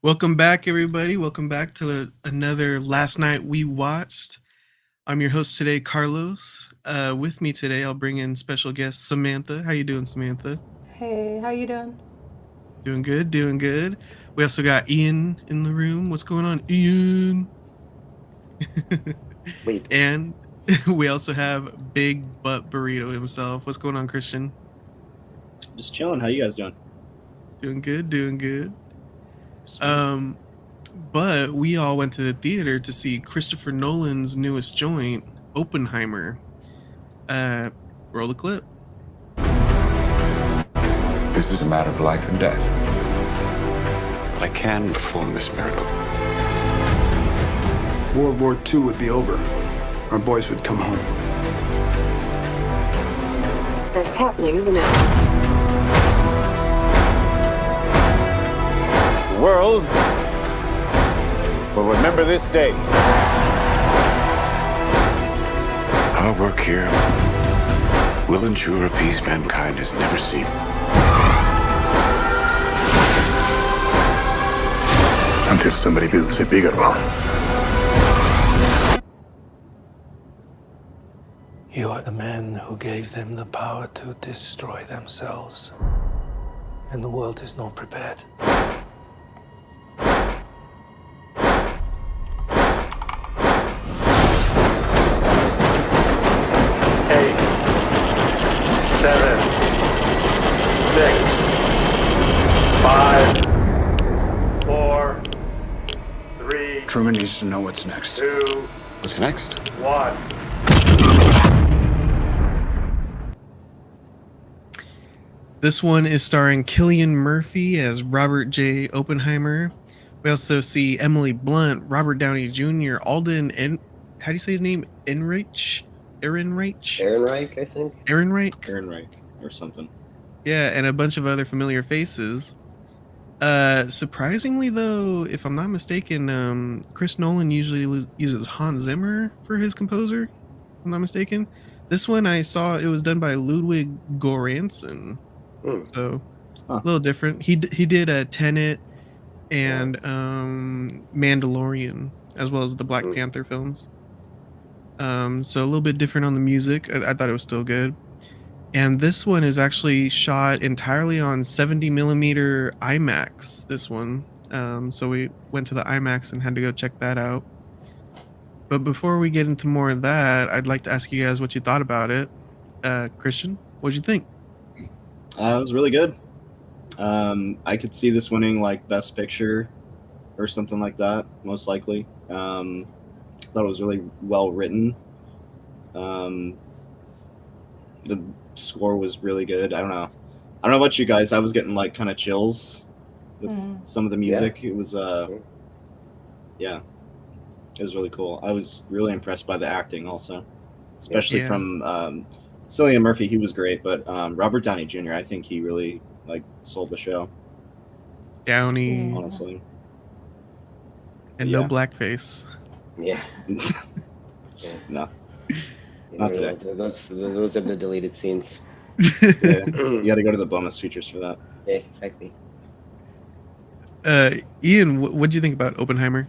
Welcome back, everybody. Welcome back to another Last Night We Watched. I'm your host today, Carlos. With me today, I'll bring in special guest Samantha. How you doing, Samantha? Hey, how you doing? Doing good, doing good. We also got Ian in the room. What's going on, Ian? Wait, And we also have Big Butt Burrito himself. What's going on, Christian? Just chilling. How you guys doing? Doing good, doing good. Sweet. Um, but we all went to the theater to see Christopher Nolan's newest joint, Oppenheimer. Uh, Roll the clip. This is a matter of life and death. But I can perform this miracle. World War II would be over. Our boys would come home. That's happening, isn't it? The world will remember this day. Our work here will ensure a peace mankind has never seen. Until somebody builds a bigger one. You are the man who gave them the power to destroy themselves. And the world is not prepared. 8, 7, 6, 5, 4, 3, Truman needs to know what's next. 2, What's next? 1. This one is starring Cillian Murphy as Robert J. Oppenheimer. We also see Emily Blunt, Robert Downey Jr., Alden, and how do you say his name? Ehrenreich? Ehrenreich, I think. Ehrenreich? Ehrenreich or something. Yeah, and a bunch of other familiar faces. Surprisingly, though, if I'm not mistaken, Chris Nolan usually uses Hans Zimmer for his composer. If I'm not mistaken. This one I saw it was done by Ludwig Göransson. So a little different. He did a Tenet and Mandalorian as well as the Black Panther films. So a little bit different on the music. I thought it was still good. And this one is actually shot entirely on 70 millimeter Imax. This one, so we went to the Imax and had to go check that out. But before we get into more of that, I'd like to ask you guys what you thought about it. Christian, what'd you think? It was really good. I could see this winning like Best Picture or something like that, most likely. Thought it was really well written. The score was really good. I don't know about you guys. I was getting like kind of chills with some of the music. It was yeah, it was really cool. I was really impressed by the acting also, especially from Cillian Murphy. He was great, but Robert Downey Jr. I think he really like sold the show. Downey, honestly, and no blackface. Yeah. No. Not today. Those have the deleted scenes. Yeah, you got to go to the bonus features for that. Yeah, exactly. Ian, what'd you think about Oppenheimer?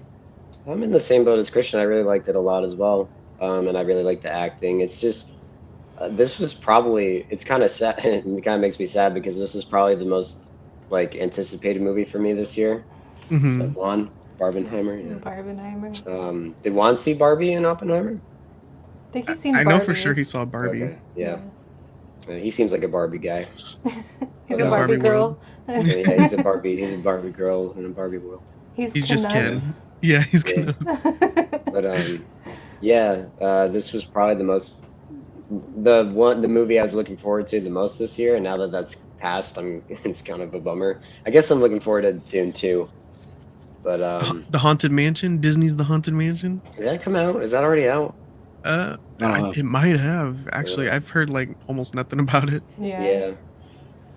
I'm in the same boat as Christian. I really liked it a lot as well, and I really liked the acting. It's just this was probably, it's kind of sad. It kind of makes me sad because this is probably the most like anticipated movie for me this year. Mm-hmm. So Juan Barbenheimer. Yeah. Barbenheimer. Did Juan see Barbie in Oppenheimer? I think he's seen I Barbie. know for sure he saw Barbie. Okay. Yeah. He seems like a Barbie guy. He's a Barbie girl. Yeah, he's a Barbie girl in a Barbie world. He's just Ken. Yeah, he's Ken. But this was probably the movie I was looking forward to the most this year, and now that that's passed, it's kind of a bummer. I guess I'm looking forward to Dune 2. But The Haunted Mansion, Disney's The Haunted Mansion. Did that come out? Is that already out? It might have actually. Really? I've heard like almost nothing about it. Yeah.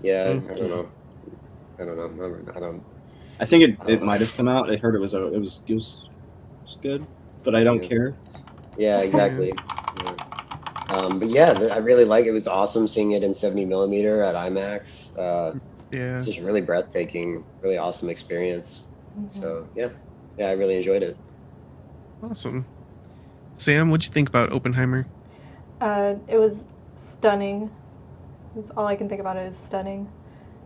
I don't know. I think it might have come out. I heard it was good, but I don't care. Yeah, exactly. But I really like it. It was awesome seeing it in 70 millimeter at IMAX. Yeah. It's just really breathtaking, really awesome experience. So yeah, I really enjoyed it. Awesome. Sam, what'd you think about Oppenheimer? It was stunning. That's all I can think about. It is stunning.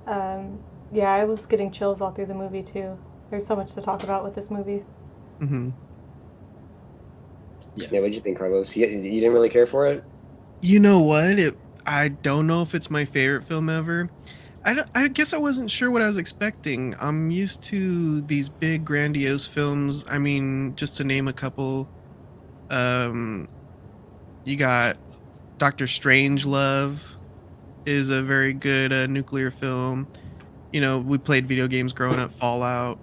Yeah, I was getting chills all through the movie too. There's so much to talk about with this movie. Mm-hmm. Yeah, what'd you think, Carlos? You didn't really care for it? You know what? I don't know if it's my favorite film ever. I guess I wasn't sure what I was expecting. I'm used to these big, grandiose films. I mean, just to name a couple, um, you got Doctor Strangelove is a very good nuclear film. You know, we played video games growing up, Fallout.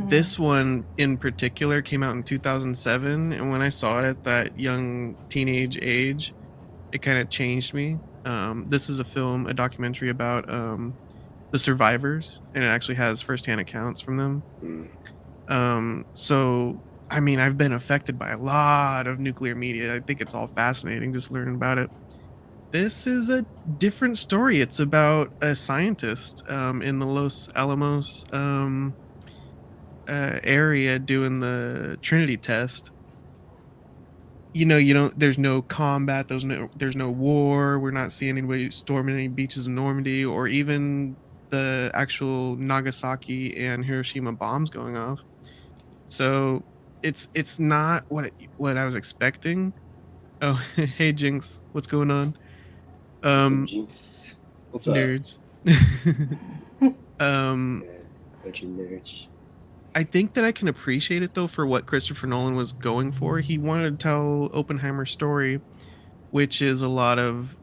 This one in particular came out in 2007, and when I saw it at that young teenage age, it kind of changed me. This is a documentary about the survivors, and it actually has firsthand accounts from them. Mm. So I mean, I've been affected by a lot of nuclear media. I think it's all fascinating just learning about it. This is a different story. It's about a scientist in the Los Alamos area doing the Trinity Test. You know, you don't. There's no combat. There's no war. We're not seeing anybody storming any beaches of Normandy or even the actual Nagasaki and Hiroshima bombs going off. So it's not what I was expecting. Oh, hey Jinx, what's going on? What's up, Um, Jinx? What's up? nerds. um, Yeah, bunch of nerds. I think that I can appreciate it though for what Christopher Nolan was going for. He wanted to tell Oppenheimer's story, which is a lot of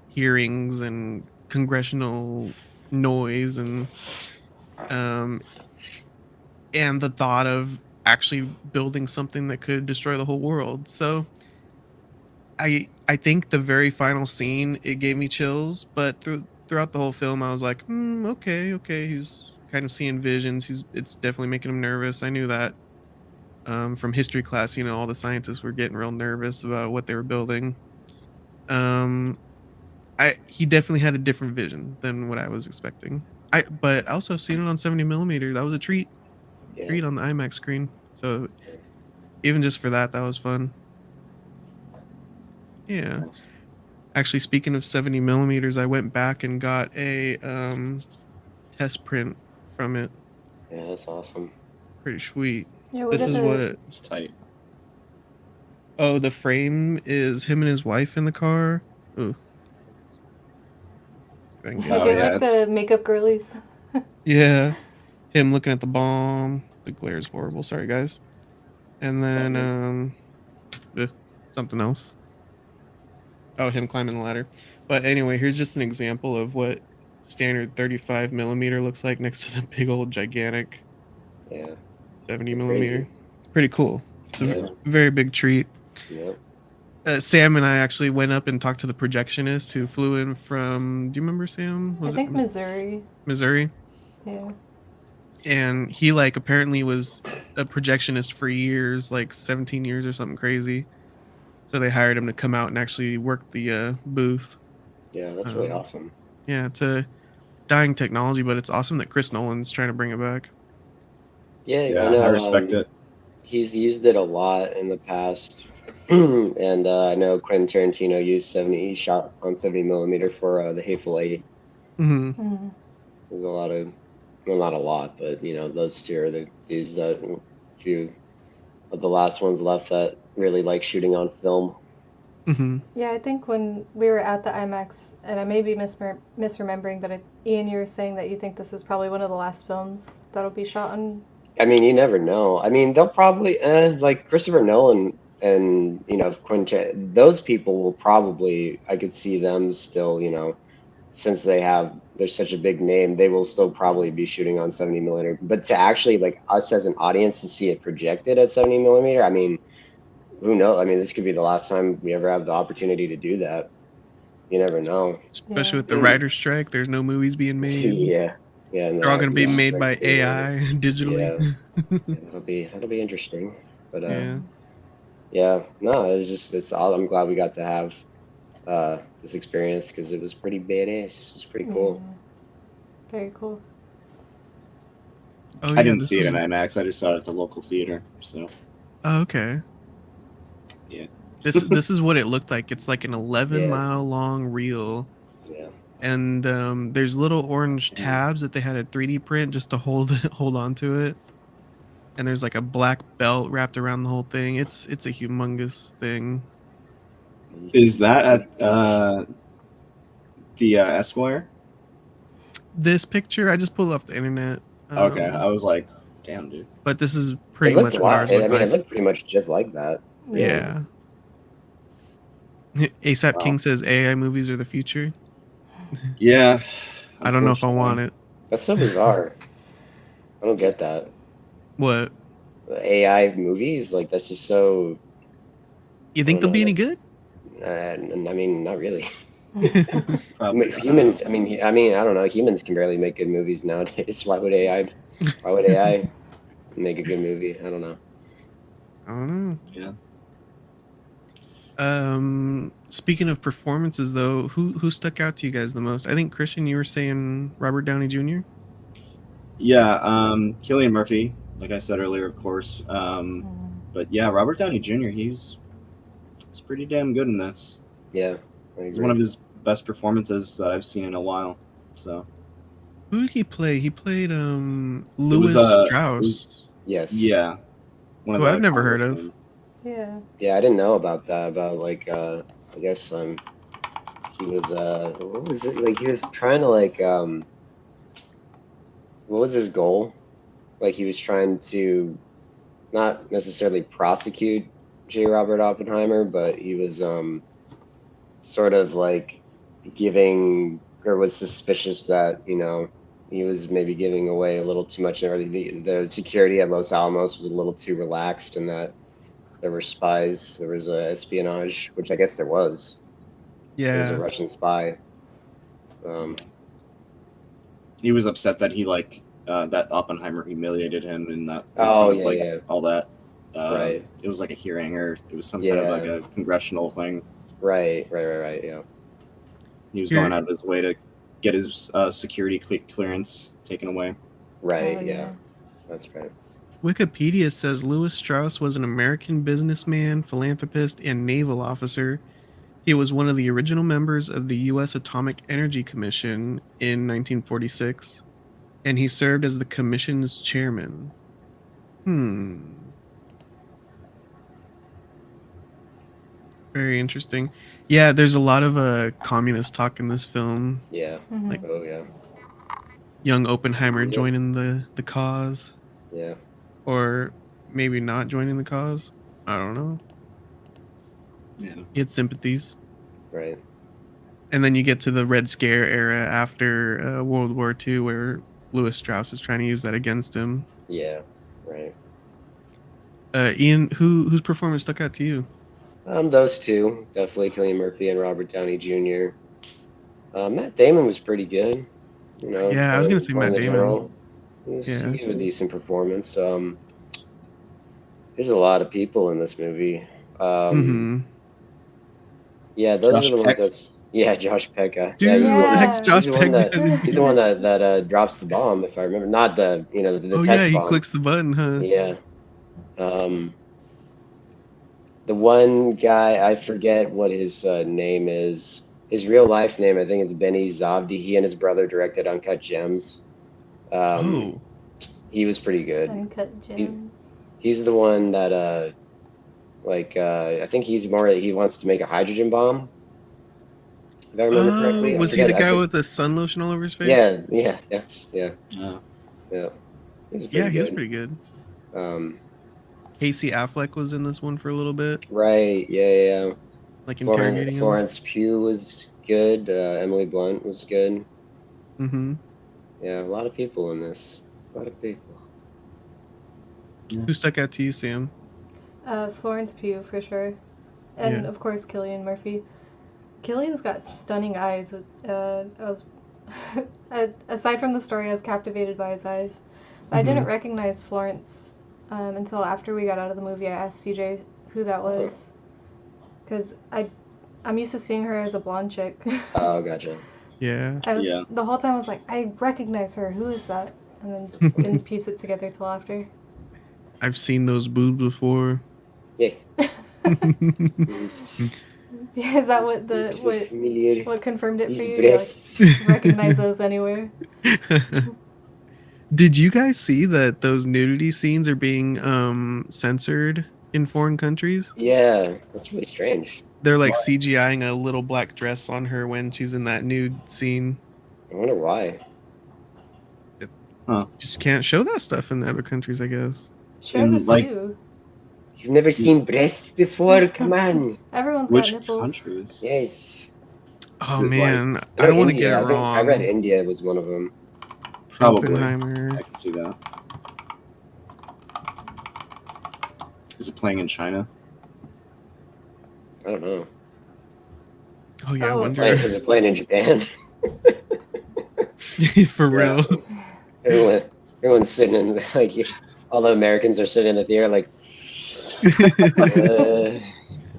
hearings and congressional noise um and the thought of actually building something that could destroy the whole world. So I think the very final scene it gave me chills, but throughout the whole film I was like, okay, okay, he's kind of seeing visions. It's definitely making him nervous. I knew that from history class. You know, all the scientists were getting real nervous about what they were building. Um, he definitely had a different vision than what I was expecting. But I also have seen it on 70 millimeter. That was a Yeah. treat on the IMAX screen. So even just for that, that was fun. Yeah. Nice. Actually, speaking of 70 millimeters, I went back and got a test print from it. Yeah, that's awesome. Pretty sweet. Yeah, what This are is the what. It's tight. Oh, the frame is him and his wife in the car. Ooh, see if I can get I it. Oh do yeah, like the it's makeup girlies. Yeah, him looking at the bomb. The glare is horrible. Sorry, guys. And all then good. eh, something else. Oh, him climbing the ladder. But anyway, here's just an example of what standard 35 millimeter looks like next to the big old gigantic Yeah, 70 pretty crazy. millimeter. Pretty cool. It's a Yeah. very big treat. Yep. Sam and I actually went up and talked to the projectionist who flew in from. Do you remember Sam? I Was it think Missouri. Missouri? Yeah. And he like apparently was a projectionist for years, like 17 years or something crazy. So they hired him to come out and actually work the booth. Yeah, that's really Um, awesome. yeah, it's a dying technology, but it's awesome that Chris Nolan's trying to bring it back. Yeah, I Yeah, I know. respect it. He's used it a lot in the past, and I know Quentin Tarantino used 70. He shot on 70 millimeter for the Hateful Eight. Hmm. There's a lot of, well, not a lot, but those two are these few of the last ones left that really like shooting on film. Hmm. Yeah, I think when we were at the IMAX, and I may be misremembering, but Ian, you were saying that you think this is probably one of the last films that'll be shot on. I mean, you never know. I mean, they'll probably like Christopher Nolan and those people will probably. I could see them still. Since they're such a big name, they will still probably be shooting on 70 millimeter. But to actually like us as an audience to see it projected at 70 millimeter, I mean, who knows? I mean, this could be the last time we ever have the opportunity to do that. You never know. Especially Yeah. with the writer's strike, there's no movies being made. Yeah, yeah, and They're all going to be the made strike by being over. AI digitally. Yeah, yeah, that'll be interesting. But Yeah. yeah, no, it's all. I'm glad we got to have this experience because it was pretty badass. It was pretty Yeah. cool. Very cool. Oh I yeah, didn't this see it is. in IMAX. I just saw it at the local theater. So Oh, okay. yeah. This is what it looked like. It's like an 11 Yeah. mile long reel, Yeah. and there's little orange Yeah. tabs that they had a 3D print just to hold hold on to it. And there's like a black belt wrapped around the whole thing. It's a humongous thing. Is that at the Esquire? This picture I just pulled off the internet. Okay, I was like, damn, dude. But this is It pretty looked much a what lot. ours I looked mean, it like. looked pretty much just like that. Yeah. Yeah. ASAP Wow. King says AI movies are the future. Yeah. I don't know if I want Unfortunately. it. That's so bizarre. I don't Yeah. get that. What? AI movies, like that's just so. You I think don't they'll know. be any That's. good? I mean, not really. Probably not. Humans. I mean, I don't know. Humans can barely make good movies nowadays. Why would AI? Why would AI make a good movie? I don't know. I don't know. Yeah. Speaking of performances though, who stuck out to you guys the most? I think Christian, you were saying Robert Downey Jr. Yeah. Cillian Murphy, like I said earlier, of course. But yeah, Robert Downey Jr. He's pretty damn good in this. Yeah, I It's one agree. of his best performances that I've seen in a while. So Who did he play? He played it was Louis Strauss, Yes. yeah, one of who I've the never heard of. congressmen. Yeah. Yeah, I didn't know about that. About like, I guess he was what was it? Like he was trying to like what was his goal? Like he was trying to not necessarily prosecute J. Robert Oppenheimer, but he was sort of like giving or was suspicious that he was maybe giving away a little too much, or the security at Los Alamos was a little too relaxed, and that there were spies, there was espionage, which I guess there was. There was a Yeah. Russian spy. Um, He was upset that he that Oppenheimer humiliated him in oh front of yeah, yeah, all that. right, It was like a hearing, or it was some kind of like yeah, a congressional thing. right, yeah, He was going Here, out of his way to get his security clearance taken away. right, Oh yeah, yeah. that's right. Wikipedia says Louis Strauss was an American businessman, philanthropist, and naval officer. He was one of the original members of the U.S. Atomic Energy Commission in 1946, and he served as the commission's chairman. Hmm. Very interesting. Yeah, there's a lot of communist talk in this film, Yeah, like oh yeah, young Oppenheimer yeah, joining the cause, yeah, or maybe not joining the cause. I don't know. Yeah. He had sympathies. right, And then you get to the Red Scare era after World War II, where Louis Strauss is trying to use that against him. yeah, right. Ian, whose performance stuck out to you? Those two definitely, Cillian Murphy and Robert Downey Jr. Matt Damon was pretty good. Yeah, I was gonna say Playing Matt the Damon. general, he Yeah. gave a decent performance. There's a lot of people in this movie. Um, Mm-hmm. yeah, those are Josh the ones Peck. that's yeah, Josh Peck. Yeah, Dude, what the heck's he's Josh the Yeah. one Peck that doing in he's the one here? that drops the bomb, if I remember. Not the Oh yeah, test he bomb. clicks the button, huh? Yeah. Um, the one guy, I forget what his name is. His real life name, I think, is Benny Zavdi. He and his brother directed Uncut Gems. Um, Oh. he was pretty good. Uncut He's gems. he's the one that I think he wants to make a hydrogen bomb, if I remember Oh, correctly. I was he forget. the guy with the sun lotion all over his face? Yeah, yes, yeah, Yeah. yeah. He was Yeah, pretty he was good. pretty good. Um, Casey Affleck was in this one for a little bit, right, yeah. like interrogating him. Florence Pugh was good. Emily Blunt was good. Mm-hmm. Yeah, a lot of people in this. A lot of people. Who stuck out to you, Sam? Florence Pugh for sure, and Yeah. of course Cillian Murphy. Cillian's got stunning eyes. I was, aside from the story, I was captivated by his eyes. But I didn't Mm-hmm. recognize Florence until after we got out of the movie. I asked CJ who that was, because I'm used to seeing her as a blonde chick. Oh, gotcha. Yeah. Yeah. The whole time I was like, I recognize her. Who is that? And then just didn't piece it together till after. I've seen those boobs before. Yeah. Yeah, is that what Boobs look familiar. what confirmed it for These you? You're like, breasts. recognize those anywhere. Did you guys see that those nudity scenes are being censored in foreign countries? Yeah, that's really strange. They're like CGIing a little black dress on her when she's in that nude scene. I wonder why. Just can't show that stuff in the other countries, I guess. Shows a In, like, few. You've never seen breasts before? Come on. Everyone's got which nipples. countries? Yes. Oh Is it like- man, I I know don't want to get India. it I think I read wrong. India was one of them. Probably. Oppenheimer. I can see that. Is it playing in China? I don't know. Oh yeah, I Oh. wonder. Is it playing in Japan? For real. Everyone's sitting in like all the Americans are sitting in the theater like.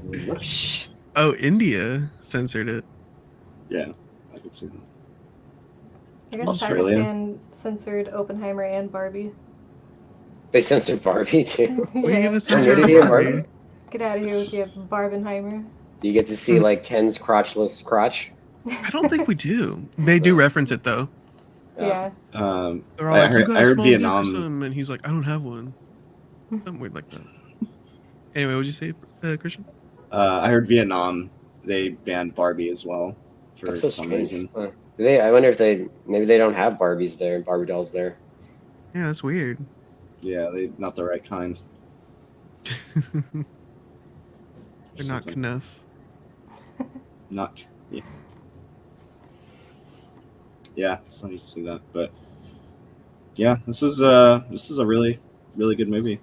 Whoosh. Oh, India censored it. Yeah, I can see that. I guess Australia? Pakistan censored Oppenheimer and Barbie. They censored Barbie too. What are you Yeah. gonna censor Nudity in Barbie? Barbie? Get out of here with your Barbenheimer. You get to see like Ken's crotchless crotch. I don't think we do. They do reference it though. Yeah. They're all I like, "You heard, got I a heard small dick or Vietnam. something," and he's like, "I don't have one." Something weird like that. Anyway, what'd you say, Christian? I heard Vietnam. They banned Barbie as well for That's so some strange. reason. Huh. I wonder if maybe they don't have Barbies there, Barbie dolls there. Yeah, that's weird. Yeah, they not the right kind. They're not something. enough. Not. Yeah. Yeah, it's funny to see that, but yeah, this is a really good movie.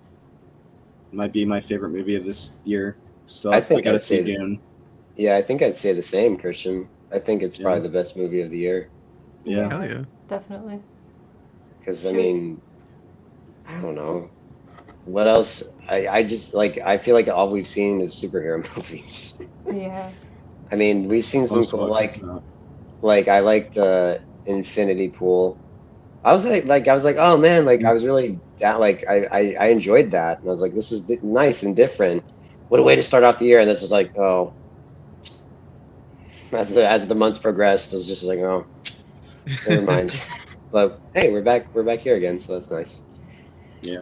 Might be my favorite movie of this year. Still, I think gotta I'd see say- Dune. Yeah, I think I'd say the same, Christian. I think it's probably the best movie of the year. Yeah. Hell yeah. Definitely. Because I mean, I don't know. What else? I just like I feel like all we've seen is superhero movies. Yeah. I mean, we've seen some Most of cool what comes out. like I liked Infinity Pool. I was like, oh man, like I was really down. Like I enjoyed that, and I was like, this is nice and different. What a way to start off the year! And this is like, oh, as the months progressed, it was just like, oh, never mind. But hey, we're back here again, so that's nice. Yeah.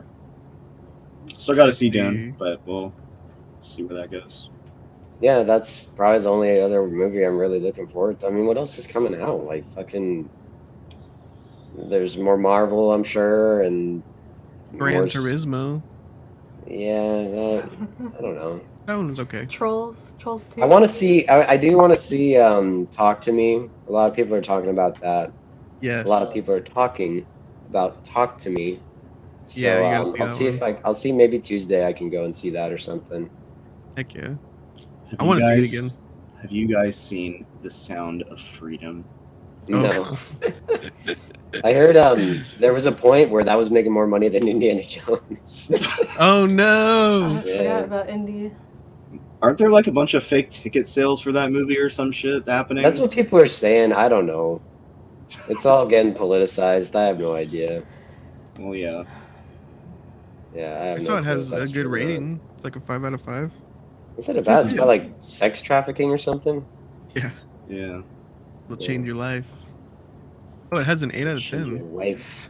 Still gotta see see. Dune, but we'll see where that goes. Yeah, that's probably the only other movie I'm really looking forward to. I mean, what else is coming out? Like fucking, there's more Marvel, I'm sure, and Gran more Turismo. Yeah, I don't know. That one was okay. Trolls 2. I want to see. I do want to see. Talk to Me. A lot of people are talking about that. Yes. A lot of people are talking about Talk to Me. So Yeah, you gotta see I'll that see one. if I'll see maybe Tuesday I can go and see that or something. Heck yeah. Have I you wanna see it guys- again. Have you guys seen The Sound of Freedom? No. I heard there was a point where that was making more money than Indiana Jones. Oh I no. forgot about India. Aren't there like a bunch of fake ticket sales for that movie or some shit happening? That's what people are saying. I don't know. It's all getting politicized. I have no idea. Well, yeah. Yeah, I have I no saw it clue if has a that's good true or not. rating. It's like a 5 out of 5. What's it about? It's Yeah. about like sex trafficking or something. Yeah. Yeah. It'll change your life. Oh, it has an 8 out of Change your 10. life.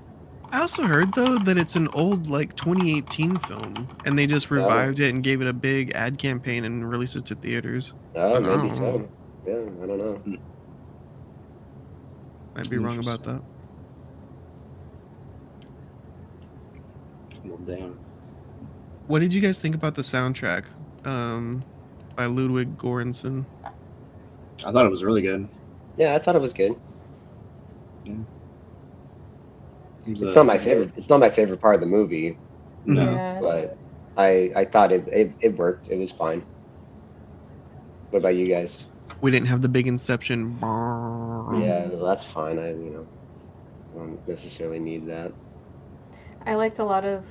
I also heard though that it's an old like 2018 film and they just revived it and gave it a big ad campaign and released it to theaters. Oh, I maybe don't so. know. Yeah, I don't know. Might be wrong about that. Well, damn. What did you guys think about the soundtrack by Ludwig Göransson? I thought it was really good. Yeah, I thought it was good. It's It's not my favorite. It's not my favorite part of the movie, No. Yeah. but I thought it worked. It was fine. What about you guys? We didn't have the big Inception. Yeah, well, that's fine. I don't necessarily need that. I liked a lot of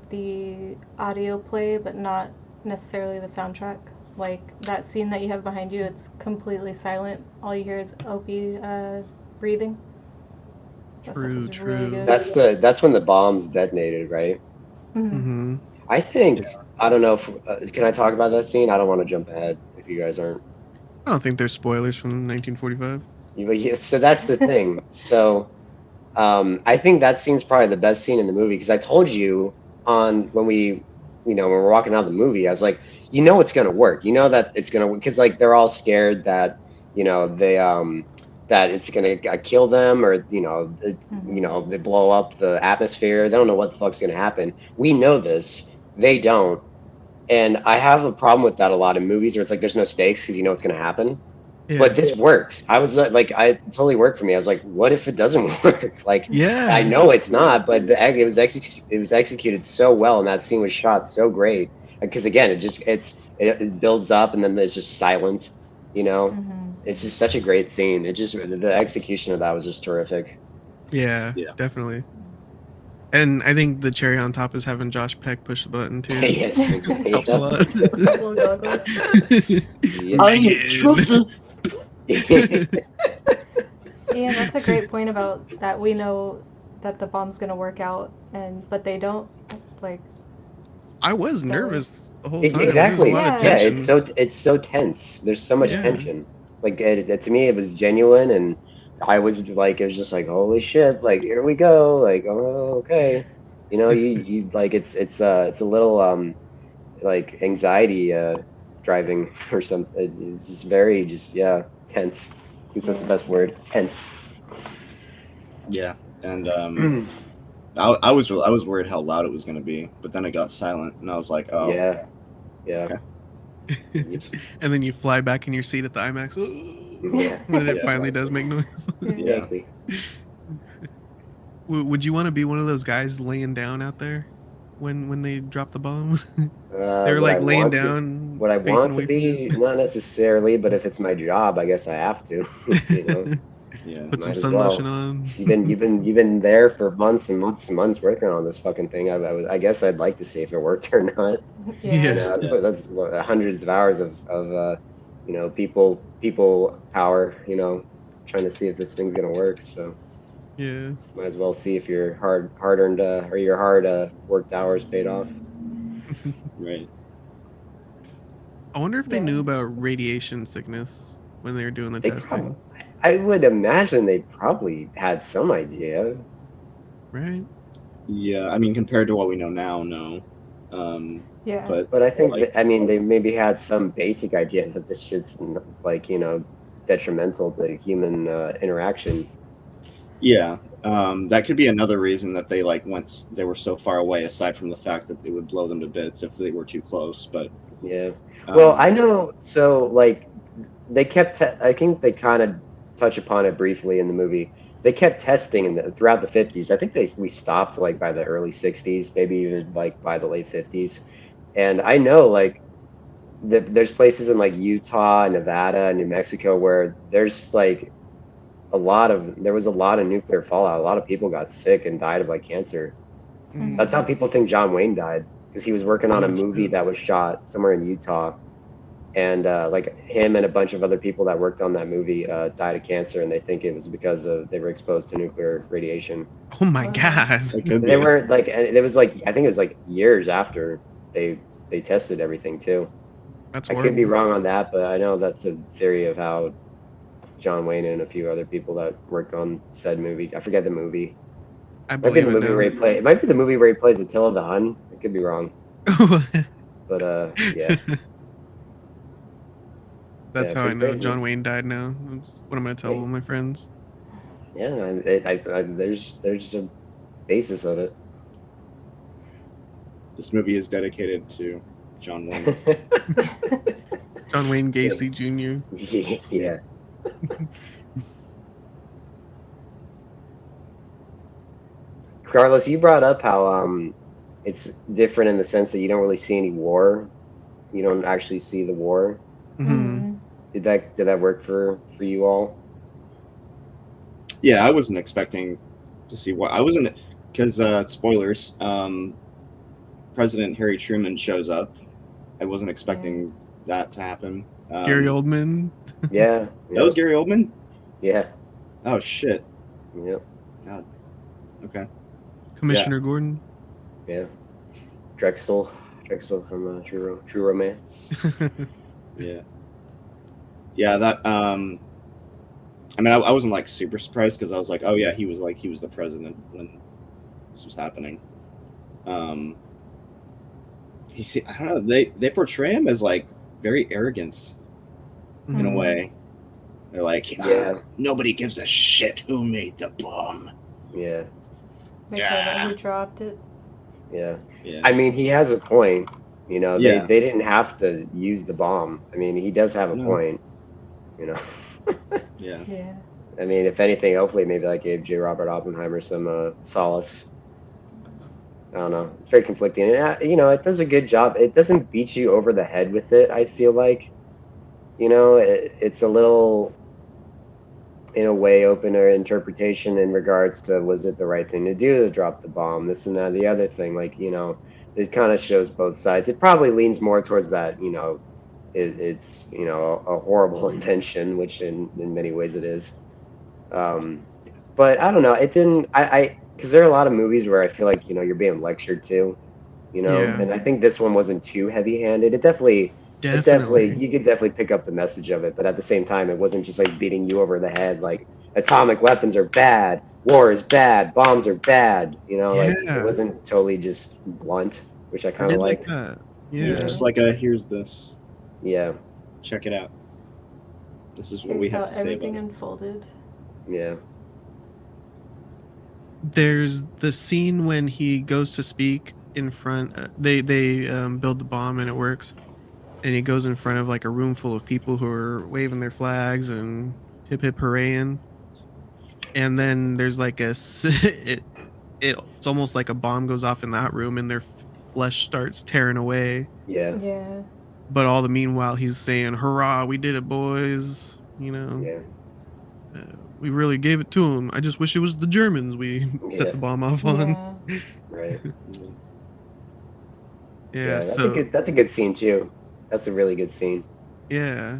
the audio play, but not necessarily the soundtrack. Like that scene that you have behind you, it's completely silent. All you hear is Opie breathing. That stuff was really good. That's when the bombs detonated, right? Mm-hmm. I think I don't know if can I talk about that scene? I don't want to jump ahead if you guys aren't. I don't think there's spoilers from 1945. So that's the thing. So I think that scene's probably the best scene in the movie because I told you on when when we're walking out of the movie, I was like, it's gonna work. You know that it's gonna because like they're all scared that they that it's gonna kill them or they blow up the atmosphere. They don't know what the fuck's gonna happen. We know this. They don't. And I have a problem with that a lot in movies where it's like there's no stakes because you know what's gonna happen. But Yeah. this worked. I was like, I totally worked for me. I was like, what if it doesn't work? Like, Yeah. I know it's not, but it was executed so well, and that scene was shot so great. Because again, it builds up, and then there's just silence. It's just such a great scene. It just the execution of that was just terrific. Yeah, definitely. And I think the cherry on top is having Josh Peck push the button too. Yes, helps a lot. Little goggles. Yeah, that's a great point about that. We know that the bomb's gonna work out, but they don't. Like, I was nervous the whole time. Exactly. There was a lot of Yeah, tension. it's so tense. There's so much tension. Like to me, it was genuine, and I was like, it was just like, holy shit! Like here we go. Like oh okay, you like it's a little like anxiety driving or something. It's just very tense. I guess that's the best word. Tense. Yeah, and I was worried how loud it was going to be, but then it got silent, and I was like, oh yeah. Okay. And then you fly back in your seat at the IMAX. Yeah. When it finally does make noise. Exactly. Would you want to be one of those guys laying down out there when they drop the bomb? They were like laying down. What I want to be, not necessarily, but if it's my job, I guess I have to. Yeah. Put some sun lotion on. You've been there for months and months and months working on this fucking thing. I guess I'd like to see if it worked or not. Yeah. That's hundreds of hours of people power. Trying to see if this thing's gonna work. So yeah, might as well see if your hard earned or your hard worked hours paid off. Right. I wonder if they knew about radiation sickness when they were doing the testing. I would imagine they probably had some idea. Right. Yeah, I mean, compared to what we know now, no. Yeah. But I think they maybe had some basic idea that this shit's like detrimental to human interaction. Yeah, that could be another reason that they they were so far away, aside from the fact that they would blow them to bits if they were too close. But yeah, well, I know. So they kept. I think they kind of touch upon it briefly in the movie. They kept testing throughout the 50s. I think we stopped by the early 60s, maybe even by the late 50s. And I know there's places in Utah, Nevada, and New Mexico where there's there was a lot of nuclear fallout. A lot of people got sick and died of cancer. Mm. That's how people think John Wayne died, because he was working on a movie that was shot somewhere in Utah. And him and a bunch of other people that worked on that movie died of cancer, and they think it was because they were exposed to nuclear radiation. Oh my god! They weren't and it was I think it was years after they tested everything too. That's I could be wrong on that, but I know that's a theory of how John Wayne and a few other people that worked on said movie. I forget the movie. I believe it now. It might be the movie where he plays Attila the Hun. I could be wrong. But yeah. That's how I know John Wayne died now. That's what I'm going to tell all my friends. Yeah, there's a basis of it. This movie is dedicated to John Wayne. John Wayne Gacy Jr. Yeah. Carlos, you brought up how it's different in the sense that you don't really see any war. You don't actually see the war. Mm-hmm. Did that work for you all? Yeah, I wasn't expecting to see what I wasn't because spoilers. President Harry Truman shows up. I wasn't expecting that to happen. Gary Oldman. Yeah, that was Gary Oldman. Yeah. Oh shit. Yep. God. Okay. Commissioner Gordon. Yeah. Drexel from True Romance. Yeah. Yeah. That. I mean, I wasn't like super surprised because I was like, oh yeah, he was the president when this was happening. I don't know. They portray him as like very arrogant in a way. They're like, nobody gives a shit who made the bomb. Yeah. They care about who dropped it. Yeah. Yeah. I mean, he has a point. You know, Yeah. they didn't have to use the bomb. I mean, he does have a point. You know. Yeah. Yeah. I mean, if anything, hopefully maybe that gave J. Robert Oppenheimer some solace. I don't know. It's very conflicting. And, you know, it does a good job. It doesn't beat you over the head with it, I feel like. You know, it's a little, in a way, opener interpretation in regards to was it the right thing to do to drop the bomb, this and that, the other thing. Like, you know, it kind of shows both sides. It probably leans more towards that, you know, it's, you know, a horrible invention, which in many ways it is. But I don't know. It didn't. Because there are a lot of movies where I feel like, you know, you're being lectured to, you know, Yeah. and I think this one wasn't too heavy-handed. It definitely, you could definitely pick up the message of it, but at the same time, it wasn't just like beating you over the head. Like atomic weapons are bad, war is bad, bombs are bad. You know, like it wasn't totally just blunt, which I kind of liked. Like that. Yeah. Just like here's this. Yeah. Check it out. This is what Here's we have how to say everything about unfolded. Yeah. There's the scene when he goes to speak in front. They build the bomb and it works, and he goes in front of like a room full of people who are waving their flags and hip hip hooraying. And then there's like it's almost like a bomb goes off in that room and their flesh starts tearing away. Yeah. Yeah. But all the meanwhile he's saying, "Hurrah, we did it, boys!" You know. Yeah. We really gave it to him. I just wish it was the Germans we set the bomb off on. Right. Yeah, that's a good scene too. That's a really good scene. Yeah.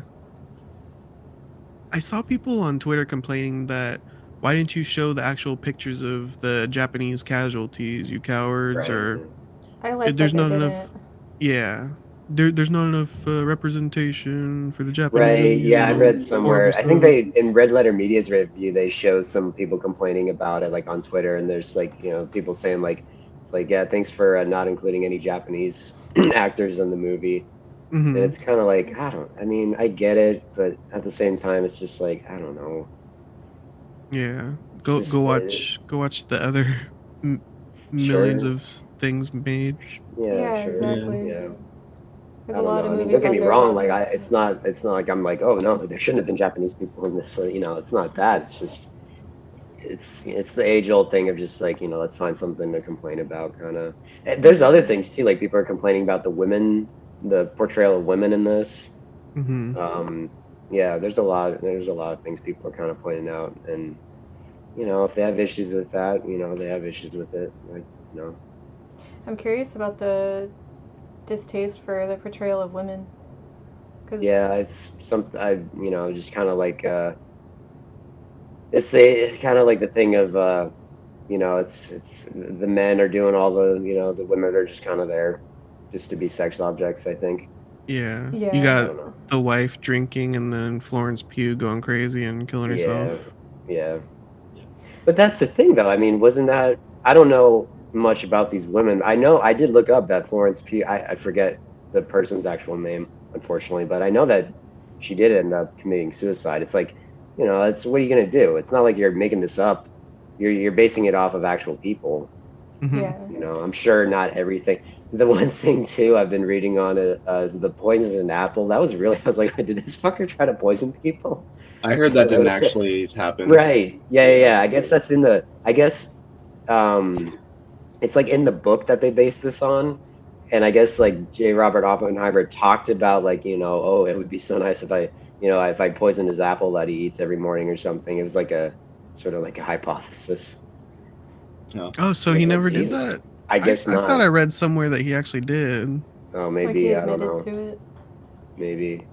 I saw people on Twitter complaining that why didn't you show the actual pictures of the Japanese casualties, you cowards? Right. Or I like there's that not they enough. didn't. Yeah, there's not enough representation for the Japanese. Right. Yeah, I read somewhere. I think stuff. in Red Letter Media's review, they show some people complaining about it, like on Twitter, and there's like, you know, people saying like, it's like, yeah, thanks for not including any Japanese actors in the movie. And it's kind of like, I mean, I get it, but at the same time, it's just like, I don't know. Yeah, go watch the other millions of things made. Yeah, sure. Exactly. Yeah. There's I a don't lot know. of I mean, movies don't get out me there wrong. about Like, this. it's not like I'm like, oh no, there shouldn't have been Japanese people in this. You know, it's not that. It's just, it's the age-old thing of just like, you know, let's find something to complain about, kind of. There's other things too. Like people are complaining about the portrayal of women in this. Yeah, there's a lot of things people are kind of pointing out, and you know, if they have issues with that, you know, they have issues with it. Like, you know. I'm curious about the distaste for the portrayal of women. Yeah, it's something you know, just kind of like it's kind of like the thing of you know, it's the men are doing all the, you know, the women are just kind of there just to be sex objects, I think. Yeah. Yeah. You got the wife drinking and then Florence Pugh going crazy and killing herself. Yeah. But that's the thing, though. I mean, wasn't that? I don't know much about these women. I know I did look up that Florence Pugh. I forget the person's actual name, unfortunately, but I know that she did end up committing suicide. It's like, you know, it's what are you gonna do? It's not like you're making this up. You're basing it off of actual people. Yeah. You know, I'm sure not everything. The one thing too I've been reading on it is the poison apple. That was really. I was like, did this fucker try to poison people? I heard that didn't actually happen. Right. Yeah. I guess that's in the. I guess, it's like in the book that they based this on, and I guess like J. Robert Oppenheimer talked about like, you know, oh, it would be so nice if I poisoned his apple that he eats every morning or something. It was like a sort of like a hypothesis. Oh, so he never did that? I guess not. I thought I read somewhere that he actually did. Oh, maybe. Like he I don't know. admitted to it. Maybe.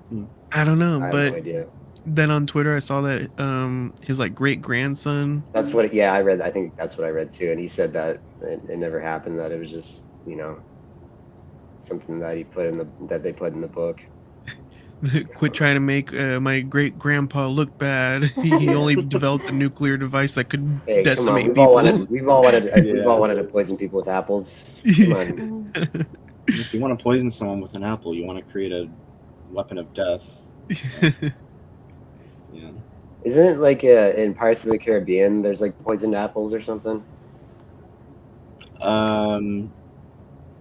I don't know, I have but no idea. Then on Twitter, I saw that his like great grandson. That's what. Yeah, I read. I think that's what I read too. And he said that it never happened. That it was just something that that they put in the book. Quit trying to make my great grandpa look bad. He only developed a nuclear device that could Hey, come on. decimate people. We've all wanted Yeah. to poison people with apples. Come on. If you want to poison someone with an apple, you want to create a weapon of death. So, yeah. Isn't it like in Pirates of the Caribbean? There's like poisoned apples or something.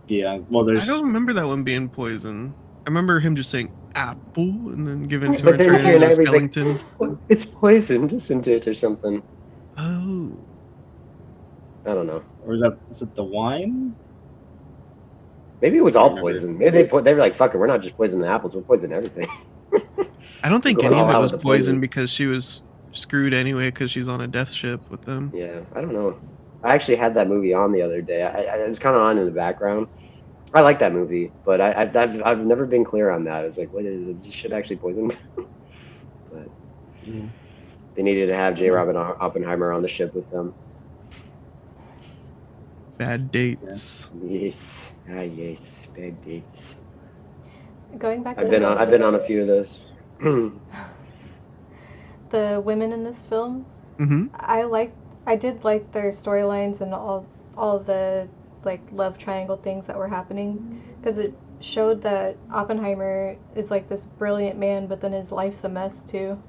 Yeah. Well, I don't remember that one being poison. I remember him just saying apple and then giving to her But and then turning here and into a there, he's like, skeleton. it's poisoned, isn't it, or something. Oh. I don't know. Or is it the wine? Maybe it was I all remember. poison. Maybe they were like, fuck it, we're not just poisoning the apples, we'll poison everything. I don't think Going any of all it out was with the poison poison. because she was screwed anyway because she's on a death ship with them. Yeah, I don't know. I actually had that movie on the other day. It was kind of on in the background. I like that movie, but I've never been clear on that. It's like, what is this shit actually poisoned? But Yeah. they needed to have J. Robin Oppenheimer on the ship with them. Bad dates. Yes, yes, bad dates. Going back to I've been on a few of those. the women in this film, Mm-hmm. I did like their storylines and all the like love triangle things that were happening, because it showed that Oppenheimer is like this brilliant man, but then his life's a mess too.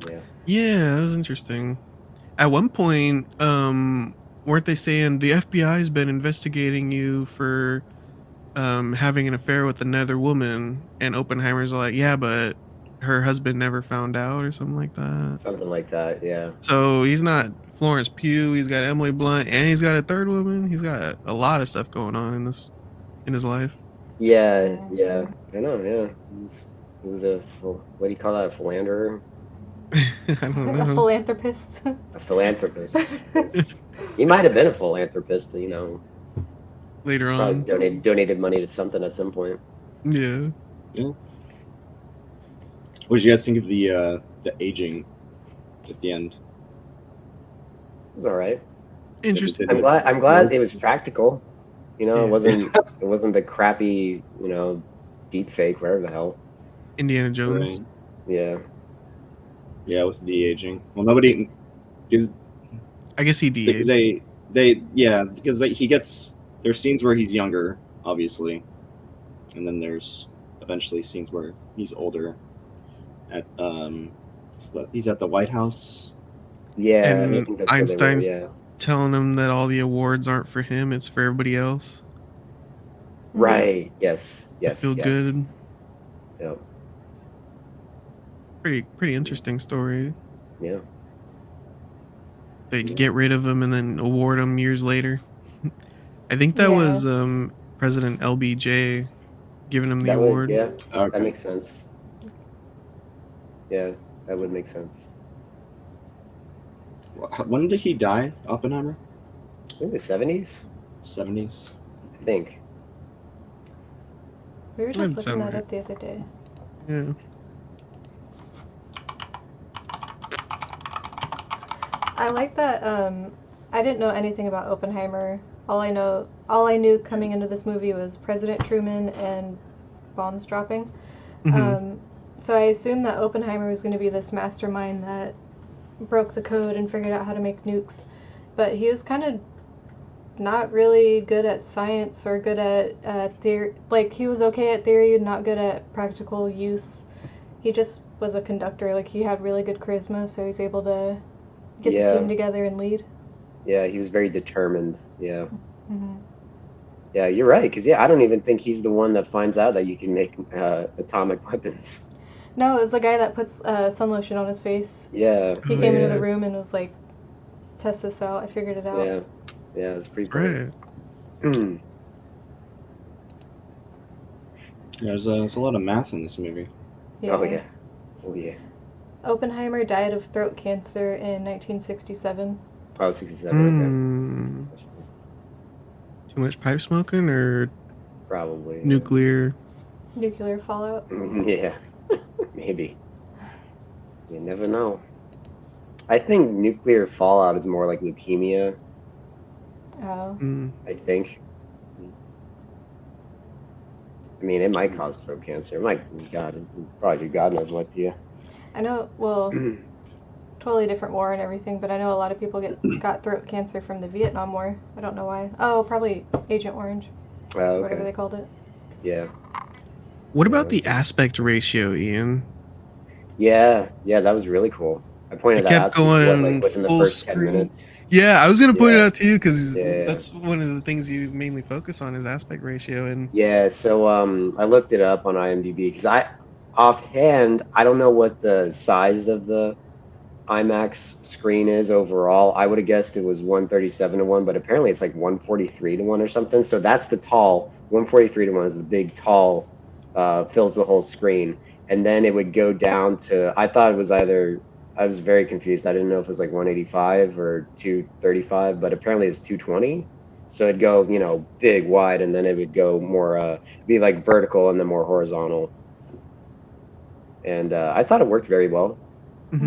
Yeah. Yeah, that was interesting. At one point, weren't they saying the FBI's been investigating you for having an affair with another woman? And Oppenheimer's like, yeah, but her husband never found out or something like that. Something like that, yeah. So he's not Florence Pugh. He's got Emily Blunt, and he's got a third woman. He's got a lot of stuff going on in his life. Yeah, yeah. I know, yeah. He was what do you call that, a philanderer? I don't A know. philanthropist. A philanthropist. Yes. He might have been a philanthropist, Later probably on. donated money to something at some point. Yeah. Yeah. What did you guys think of the aging at the end? It was all right. Interesting. I'm glad it was practical. It Yeah. wasn't the crappy, deep fake, whatever the hell. Indiana Jones. Right. Yeah. Yeah, with the aging. Well, nobody. I guess he de-aged. Because he gets, there's scenes where he's younger, obviously, and then there's eventually scenes where he's older. He's at the White House. Yeah, I And think that's where they were, Einstein's yeah. telling him that all the awards aren't for him, it's for everybody else. Right. Yes. Yes. Feel yeah. good. Yep. Pretty interesting story. Yeah. They get rid of him and then award him years later. I think that was President LBJ giving him the award. Yeah, Okay. that makes sense. Yeah, that would make sense. When did he die, Oppenheimer? I think the 70s? 70s? I think. We were just looking that right. up the other day. Yeah. I like that. I didn't know anything about Oppenheimer. All I knew coming into this movie was President Truman and bombs dropping. Mhm. So I assumed that Oppenheimer was going to be this mastermind that broke the code and figured out how to make nukes, but he was kind of not really good at science or good at theory. Like, he was okay at theory and not good at practical use. He just was a conductor. Like, he had really good charisma, so he's able to get the team together and lead. Yeah, he was very determined. Yeah. Mm-hmm. Yeah, you're right. Because I don't even think he's the one that finds out that you can make atomic weapons. No, it was the guy that puts sun lotion on his face. Yeah. He came into the room and was like, "Test this out. I figured it out." Yeah. Yeah, it's pretty cool. Right. There's a lot of math in this movie. Yeah. Oh yeah. Oh yeah. Oppenheimer died of throat cancer in 1967. Oh, 67. Okay. Too much pipe smoking or Probably. nuclear Nuclear fallout. Yeah. Maybe. You never know. I think nuclear fallout is more like leukemia. Oh. I think. I mean, it might cause throat cancer. It might, God, probably God knows what to you. I know, well, totally different war and everything, but I know a lot of people got throat cancer from the Vietnam War. I don't know why. Oh, probably Agent Orange, Oh, or okay. whatever they called it. Yeah. What about the aspect ratio, Ian? Yeah, that was really cool. I pointed It that kept out to you, what, like going within the full first 10 screen. minutes. Yeah, I was gonna point it Yeah. out to you because Yeah. that's one of the things you mainly focus on is aspect ratio. And Yeah, so I looked it up on IMDb because offhand, I don't know what the size of the IMAX screen is overall. I would have guessed it was 137 to 1, but apparently it's like 143 to 1 or something. So that's the tall 143 to 1 is the big tall, fills the whole screen. And then it would go down to, I thought it was either, I was very confused. I didn't know if it was like 185 or 235, but apparently it's 220. So it'd go, big, wide, and then it would go more, be like vertical and then more horizontal. And I thought it worked very well.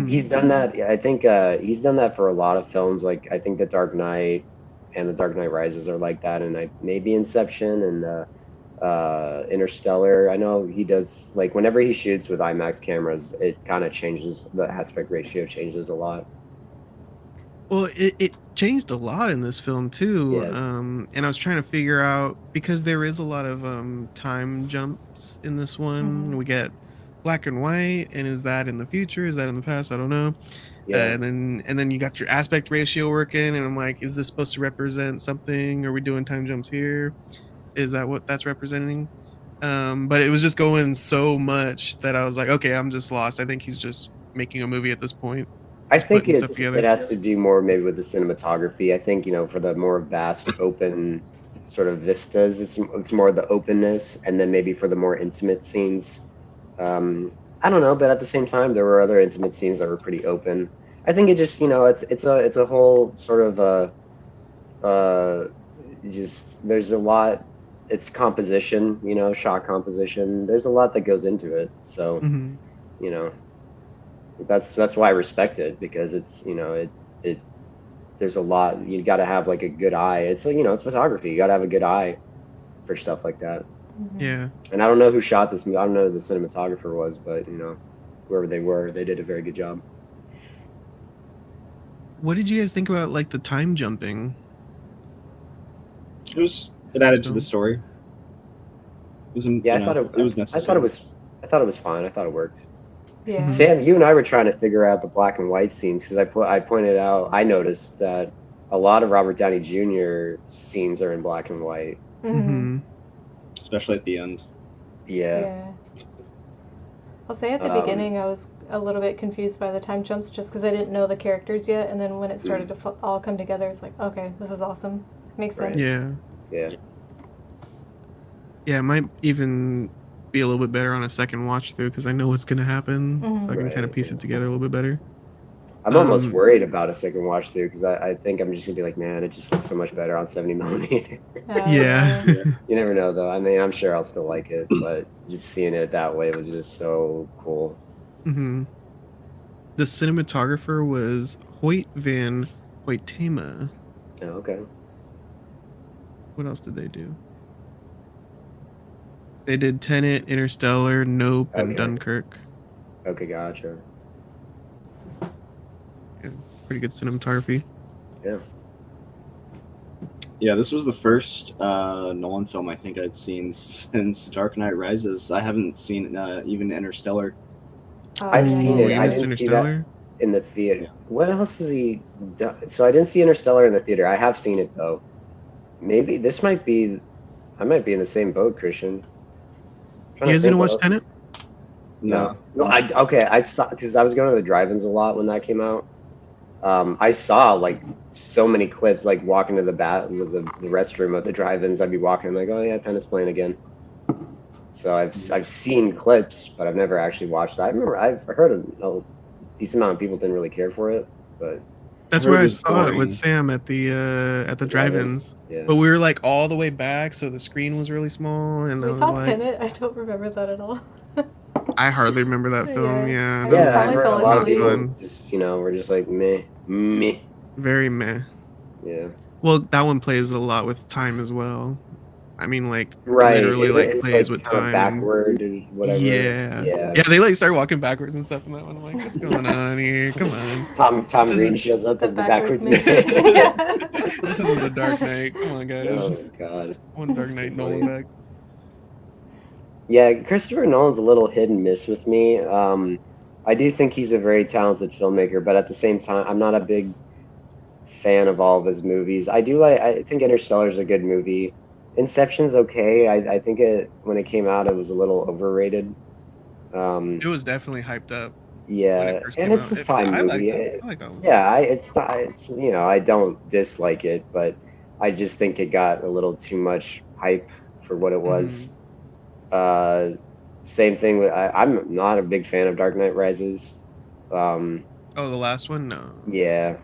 He's done that. I think he's done that for a lot of films. Like I think The Dark Knight and The Dark Knight Rises are like that, and maybe Inception and Interstellar. I know he does like whenever he shoots with IMAX cameras, it kind of changes the aspect ratio changes a lot. well, it changed a lot in this film too. Yeah. And I was trying to figure out because there is a lot of time jumps in this one. We get black and white, and is that in the future? Is that in the past? I don't know. Yeah. And then you got your aspect ratio working, and I'm like, is this supposed to represent something? Are we doing time jumps here? Is that what that's representing? But it was just going so much that I was like, okay, I'm just lost. I think he's just making a movie at this point, I just think putting stuff it together. has to do more maybe with the cinematography. I think for the more vast open sort of vistas, it's more the openness, and then maybe for the more intimate scenes, I don't know, but at the same time, there were other intimate scenes that were pretty open. I think it just it's a whole sort of just there's a lot. It's composition, shot composition. There's a lot that goes into it. So Hmm. you know that's why I respect it because it's it there's a lot. You got to have like a good eye. It's like it's photography. You got to have a good eye for stuff like that. Yeah. And I don't know who shot this movie. I don't know who the cinematographer was, but whoever they were, they did a very good job. What did you guys think about like the time jumping? It added to the story. It was, Yeah, I thought it was necessary. I thought it was fine. I thought it worked. Yeah. Sam, you and I were trying to figure out the black and white scenes because I pointed out I noticed that a lot of Robert Downey Jr. scenes are in black and white. Mm-hmm. Especially at the end. Yeah. I'll say at the beginning I was a little bit confused by the time jumps just because I didn't know the characters yet, and then when it started to all come together, it's like, okay, this is awesome. Makes sense. Yeah. Yeah. Yeah, it might even be a little bit better on a second watch through because I know what's gonna happen, so I can kind of piece it together a little bit better. I'm almost worried about a second watch through because I think I'm just gonna be like, man, it just looks so much better on 70 millimeter. Yeah. You never know though. I mean, I'm sure I'll still like it, but just seeing it that way was just so cool. Mm-hmm. The cinematographer was Hoyt van Hoytema. Oh, okay. What else did they do? They did Tenet, Interstellar, Nope, and Dunkirk. Okay, gotcha. Yeah, pretty good cinematography. Yeah. Yeah, this was the first Nolan film I think I'd seen since Dark Knight Rises. I haven't seen even Interstellar. I've seen it. You I missed didn't see Interstellar? that in the theater. Yeah. What else has he done? So I didn't see Interstellar in the theater. I have seen it though. Maybe this might be. I might be in the same boat, Christian. You guys didn't watch Tenet? No. I saw because I was going to the drive-ins a lot when that came out. I saw like so many clips, like walking to the restroom of the drive-ins. I'd be walking, I'm like, oh yeah, Tenet's playing again. So I've seen clips, but I've never actually watched it. I've heard a decent amount of people didn't really care for it, but that's where I saw it with Sam at the drive-ins. Yeah. But we were like all the way back, so the screen was really small, and We saw Tenet. I don't remember that at all. I hardly remember that film. Yeah, that I was probably I've heard fell a lot of asleep. people fun. just, we're just like meh, meh. Very meh. Yeah. Well, that one plays a lot with time as well. I mean, like Right. literally, Isn't it? like It's plays like with kind of time and backward or whatever. yeah, Yeah. yeah. They like start walking backwards and stuff in that one. I'm like, what's going on here? Come on, Tom this Green isn't shows up The as the backwards backwards man. man. this isn't the Dark Knight. Come on, guys. Oh God. One Dark It's too Knight Nolan funny. back. Yeah, Christopher Nolan's a little hit and miss with me. I do think he's a very talented filmmaker, but at the same time, I'm not a big fan of all of his movies. I think Interstellar's a good movie. Inception's okay. I think when it came out, it was a little overrated. Um, It was definitely hyped up when it yeah, first and came it's out. a fine I liked movie. it. I like that one. Yeah, it's not. It's I don't dislike it, but I just think it got a little too much hype for what it was. Hmm. Uh, Same thing with I'm not a big fan of Dark Knight Rises. Um, Oh, the last one? No. yeah,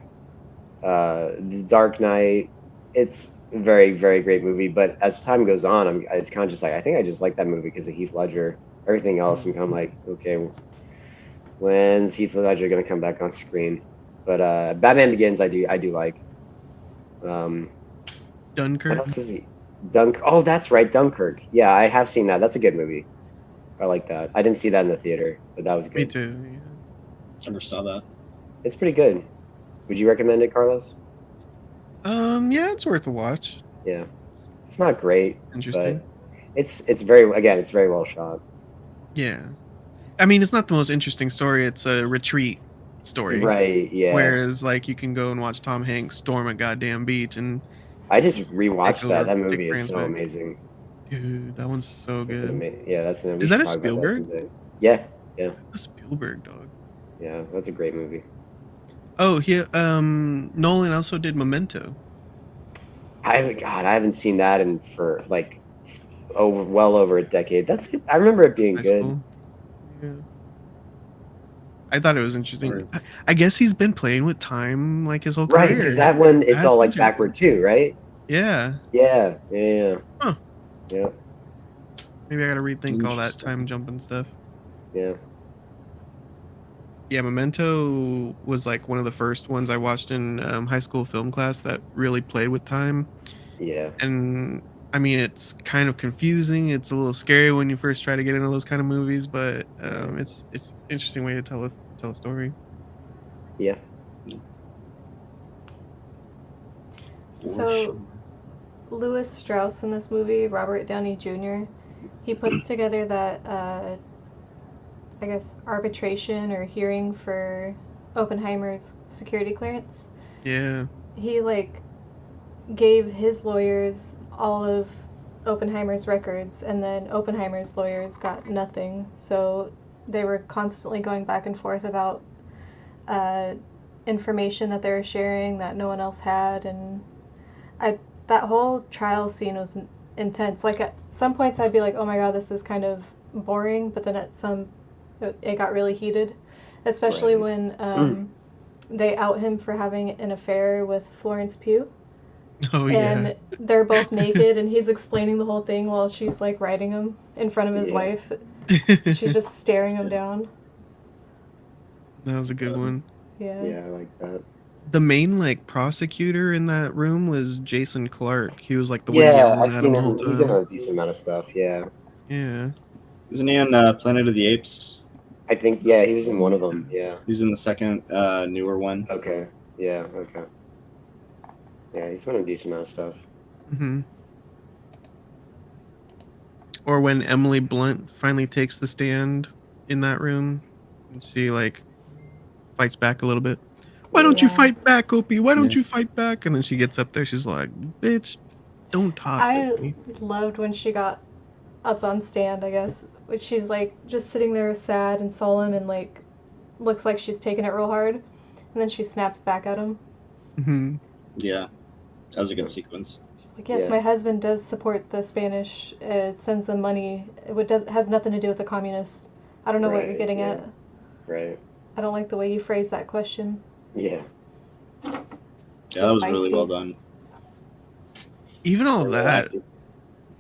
The Dark Knight. It's a very very great movie, but as time goes on, it's kind of just like I think I just like that movie because of Heath Ledger. Everything else, I'm kind of like, okay, when's Heath Ledger gonna come back on screen? But Batman Begins, I do like. Um, what Dunkirk. else is he? Oh, that's right, Dunkirk. Yeah, I have seen that. That's a good movie. I like that. I didn't see that in the theater, but that was Me good. too. Yeah. Never saw that. It's pretty good. Would you recommend it, Carlos? Yeah, it's worth a watch. Yeah, it's not great, Interesting. but it's very well shot. Yeah. I mean, it's not the most interesting story. It's a retreat story. Right? Yeah. Whereas, like, you can go and watch Tom Hanks storm a goddamn beach and I just take rewatched that. over, That take movie is France so back. amazing. Dude, that one's so That's an good. amazing. Yeah, that's an. We Is should that a talk about that Spielberg? someday. Yeah, yeah, A Spielberg dog. yeah. That's a great movie. Oh, Nolan also did Memento. I haven't seen that in for like well over a decade. I remember it being High good. school. Yeah. I thought it was interesting. Or- I guess he's been playing with time like his whole Right, because career. that one it's all That's like backward interesting. too, right? Yeah. Yeah, yeah, Huh. yeah, Maybe I gotta rethink all that Interesting. time jumping stuff. yeah. Yeah, Memento was like one of the first ones I watched in high school film class that really played with time. Yeah. And I mean, it's kind of confusing. It's a little scary when you first try to get into those kind of movies, but it's an interesting way to tell a story. Yeah. So, Lewis Strauss in this movie, Robert Downey Jr., he puts together that, I guess, arbitration or hearing for Oppenheimer's security clearance. Yeah. He, like, gave his lawyers all of Oppenheimer's records, and then Oppenheimer's lawyers got nothing. So they were constantly going back and forth about information that they were sharing that no one else had, and that whole trial scene was intense. Like at some points I'd be like, oh my god, this is kind of boring, but then it got really heated, especially Right. when they out him for having an affair with Florence Pugh. Oh And yeah. they're both naked, and he's explaining the whole thing while she's like writing him in front of his Yeah. wife. She's just staring him down. That was a good one. Yeah. Yeah, I like that. The main like prosecutor in that room was Jason Clarke. He was like the one Yeah, yelling I've at seen him the whole him. He's in time. a decent amount of stuff. Yeah, Yeah. Isn't he on Planet of the Apes? I think. Yeah, he was in one of them. Yeah. He's in the second newer one. Okay. Yeah. Okay. Yeah, he's been in a decent amount of stuff. Hmm. Or when Emily Blunt finally takes the stand in that room, and she like fights back a little bit. Why don't you Yeah. fight back, Opie? Why don't Yeah. you fight back? And then she gets up there. She's like, "Bitch, don't talk to I me." loved when she got up on stand, I guess. She's like just sitting there sad and solemn and like looks like she's taking it real hard. And then she snaps back at him. Hmm. Yeah, that was a good sequence. She's like, yes, Yeah. my husband does support the Spanish. It sends them money. Has nothing to do with the communists. I don't know what you're Right, getting yeah. at. Right. I don't like the way you phrase that question. Yeah. Yeah, that was really Feisty. well done. Even all They're well that, acted.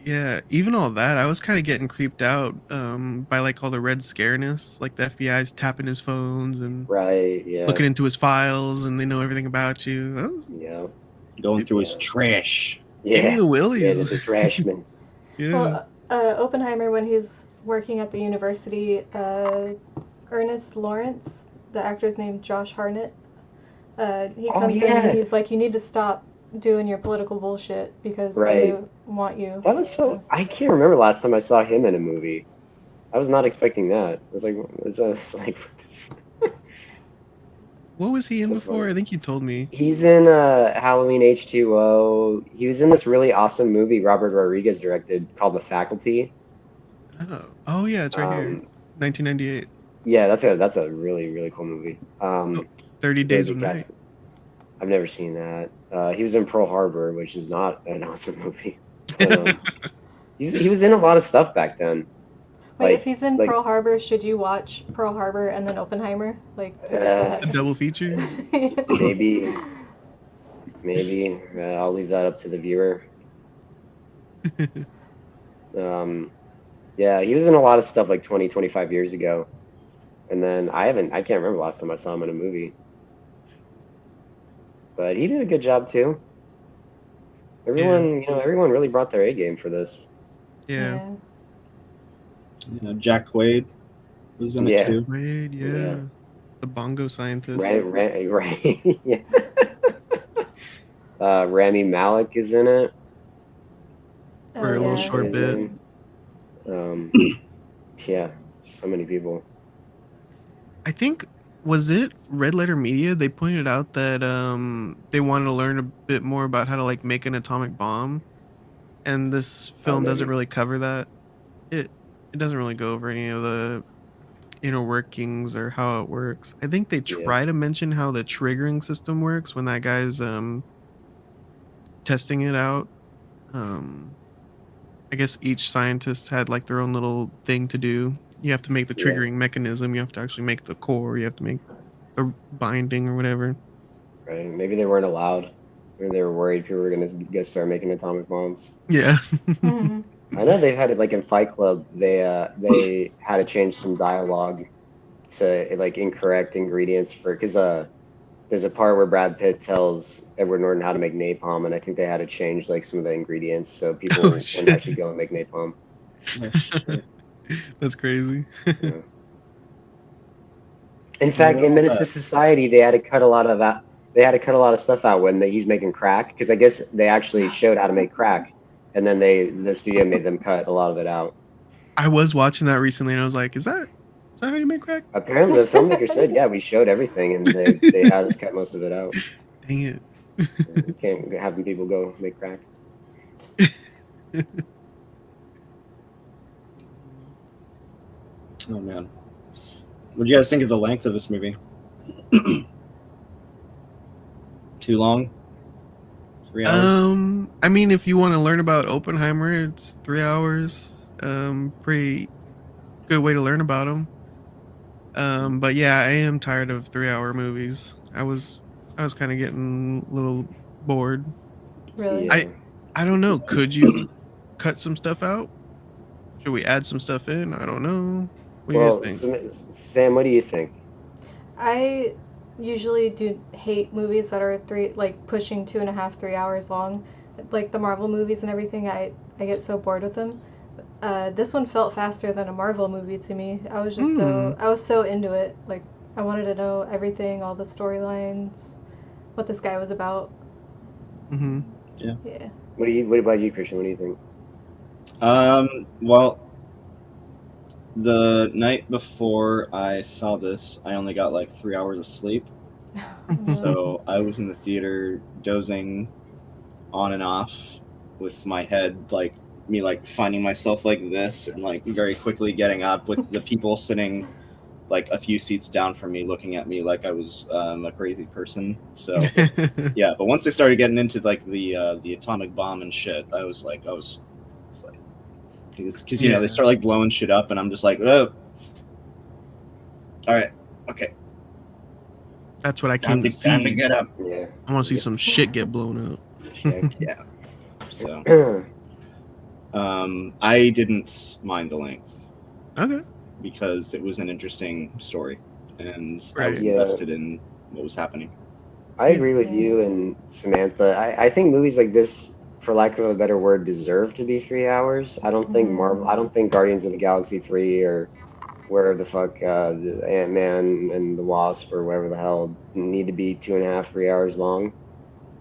Yeah, even all that, I was kind of getting creeped out by like all the red scareness, like the FBI's tapping his phones and Right. Yeah. looking into his files, and they know everything about you. That was, Yeah. Going through Yeah. his trash. give me Yeah. the Yeah. willies. Just a trashman. Yeah. Well, Oppenheimer, when he's working at the university, Ernest Lawrence, the actor's named Josh Hartnett, he Oh comes in and yeah. he's like, "You need to stop doing your political bullshit because they Right. want you." That was so. I can't remember last time I saw him in a movie. I was not expecting that. I was like, it's like, What was he in so before? funny. I think you told me. He's in Halloween H2O. He was in this really awesome movie Robert Rodriguez directed called The Faculty. Oh yeah, it's right here. Um, 1998. yeah, that's a really really cool movie. Oh, 30 Really Days of good Night. cast. I've never seen that. He was in Pearl Harbor, which is not an awesome movie, but he was in a lot of stuff back then. Wait, if he's in Like Pearl Harbor, should you watch Pearl Harbor and then Oppenheimer, like to get A double feature. that? maybe I'll leave that up to the viewer. Um, yeah, he was in a lot of stuff like 20, 25 years ago. And then I can't remember last time I saw him in a movie. But he did a good job too. Everyone really brought their A game for this. Yeah. Jack Quaid was in it Yeah. too. Wade, Yeah. yeah. The bongo scientist. Right. Yeah. Rami Malek is in it. For a little short bit. Yeah, so many people. I think, was it Red Letter Media? They pointed out that they wanted to learn a bit more about how to like make an atomic bomb, and this film doesn't Maybe. really cover that. It doesn't really go over any of the inner workings or how it works. I think they Yeah. try to mention how the triggering system works when that guy's testing it out. Um I guess each scientist had like their own little thing to do. You have to make the Yeah. triggering mechanism, you have to actually make the core, you have to make the binding or whatever. Right. Maybe they weren't allowed. Or they were worried people were gonna get start making atomic bombs. Yeah. Mhm. I know they've had it like in Fight Club. They had to change some dialogue to like incorrect ingredients for because there's a part where Brad Pitt tells Edward Norton how to make napalm, and I think they had to change like some of the ingredients so people Oh wouldn't actually shit. go and make napalm. That's crazy. Yeah. In fact, in Menace to Society, they had to cut a lot of that. They had to cut a lot of stuff out when he's making crack because I guess they actually showed how to make crack, and then the studio made them cut a lot of it out. I was watching that recently and I was like, is that how you make crack? Apparently, the filmmaker said, "Yeah, we showed everything, and they had us cut most of it out. Dang it. You can't having people go make crack." Oh man, what do you guys think of the length of this movie? Too long? 3 hours? I mean, if you want to learn about Oppenheimer, it's 3 hours. Pretty good way to learn about him. But yeah, I am tired of 3 hour movies. I was kind of getting a little bored. Really? Yeah. I don't know. Could you cut some stuff out? Should we add some stuff in? I don't know. What do you guys think? Sam, what do you think? I usually do hate movies that are pushing 2.5, 3 hours long. Like the Marvel movies and everything, I get so bored with them. This one felt faster than a Marvel movie to me. I was just I was so into it. Like I wanted to know everything, all the storylines, what this guy was about. Mm-hmm. Yeah. Yeah. What about you, Christian? What do you think? Well, the night before I saw this, I only got like 3 hours of sleep. So I was in the theater dozing on and off with my head like finding myself like this and like very quickly getting up with the people sitting like a few seats down from me looking at me like I was a crazy person. So yeah, but once they started getting into like the atomic bomb and shit, I was like because you know they start like blowing shit up and I'm just like, oh, all right, okay. That's what I came to see. Time to get up. Yeah. I want to see some shit get blown up. Check. Yeah. So I didn't mind the length. Okay. Because it was an interesting story, and I Right. was Yeah. invested in what was happening. I Yeah. agree with you and Samantha. I think movies like this, for lack of a better word, deserve to be 3 hours. I don't think Marvel. I don't think Guardians of the Galaxy 3 or wherever the fuck the Ant-Man and the Wasp or whatever the hell need to be 2.5, 3 hours long.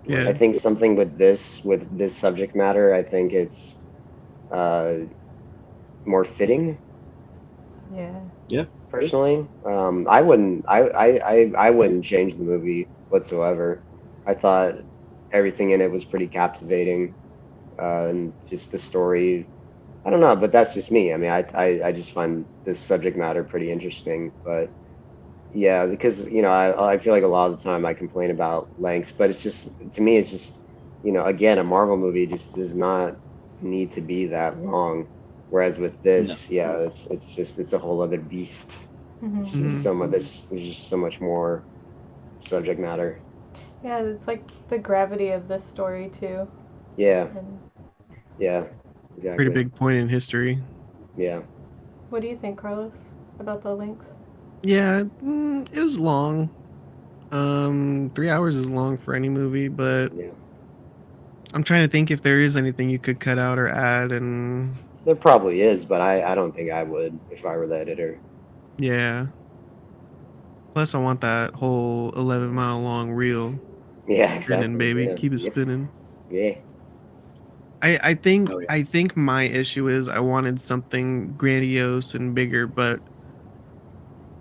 Yeah. I think something with this subject matter, I think it's more fitting. Yeah. Personally, I wouldn't. I wouldn't change the movie whatsoever. I thought everything in it was pretty captivating, and just the story. I don't know, but that's just me. I mean, I just find this subject matter pretty interesting. But yeah, because I feel like a lot of the time I complain about lengths, but it's just, to me it's just, again, a Marvel movie just does not need to be that long. Whereas with this, yeah, it's a whole other beast. It's just Mhm. there's just so much more subject matter. Yeah, it's like the gravity of this story too. Yeah, And yeah, Pretty exactly. big point in history. Yeah. what do you think, Carlos, about the length? Yeah, it was long. 3 hours is long for any movie, but Yeah. I'm trying to think if there is anything you could cut out or add, and There probably is, but I don't think I would if I were the editor. yeah. Plus, I want that whole 11-mile long reel Yeah, spinning, exactly. baby. Yeah. Keep it Yep. spinning. Yeah. I think Oh yeah. I think my issue is I wanted something grandiose and bigger, but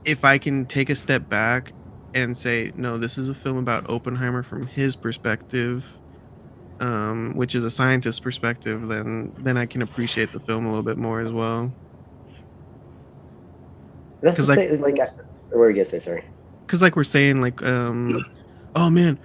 if I can take a step back and say, no, this is a film about Oppenheimer from his perspective, which is a scientist's perspective, then I can appreciate the film a little bit more as well. That's the Cause like thing. Like, what were you gonna say? Sorry. cause like we're saying, like, oh man,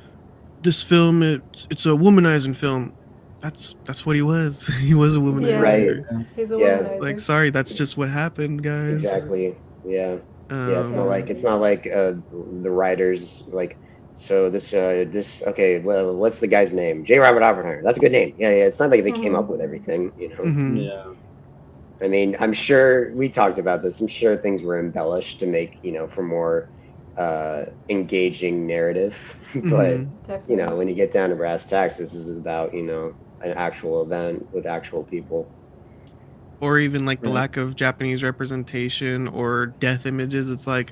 this film it's a womanizing film. That's what he was. He was a Yeah, Right. womanizer. he's a Yeah. Like, womanizer. sorry, that's just what happened, guys. Exactly. Yeah. Yeah. It's not Yeah. like Um, the writers like. So this okay. Well, what's the guy's name? J. Robert Oppenheimer. That's a good name. Yeah. Yeah. It's not like they came up with everything. mhm, Yeah. I mean, I'm sure we talked about this. I'm sure things were embellished to make, for more engaging narrative. But, mhm. Definitely. when you get down to brass tacks, this is about, an actual event with actual people. Or even like the Right. lack of Japanese representation or death images. It's like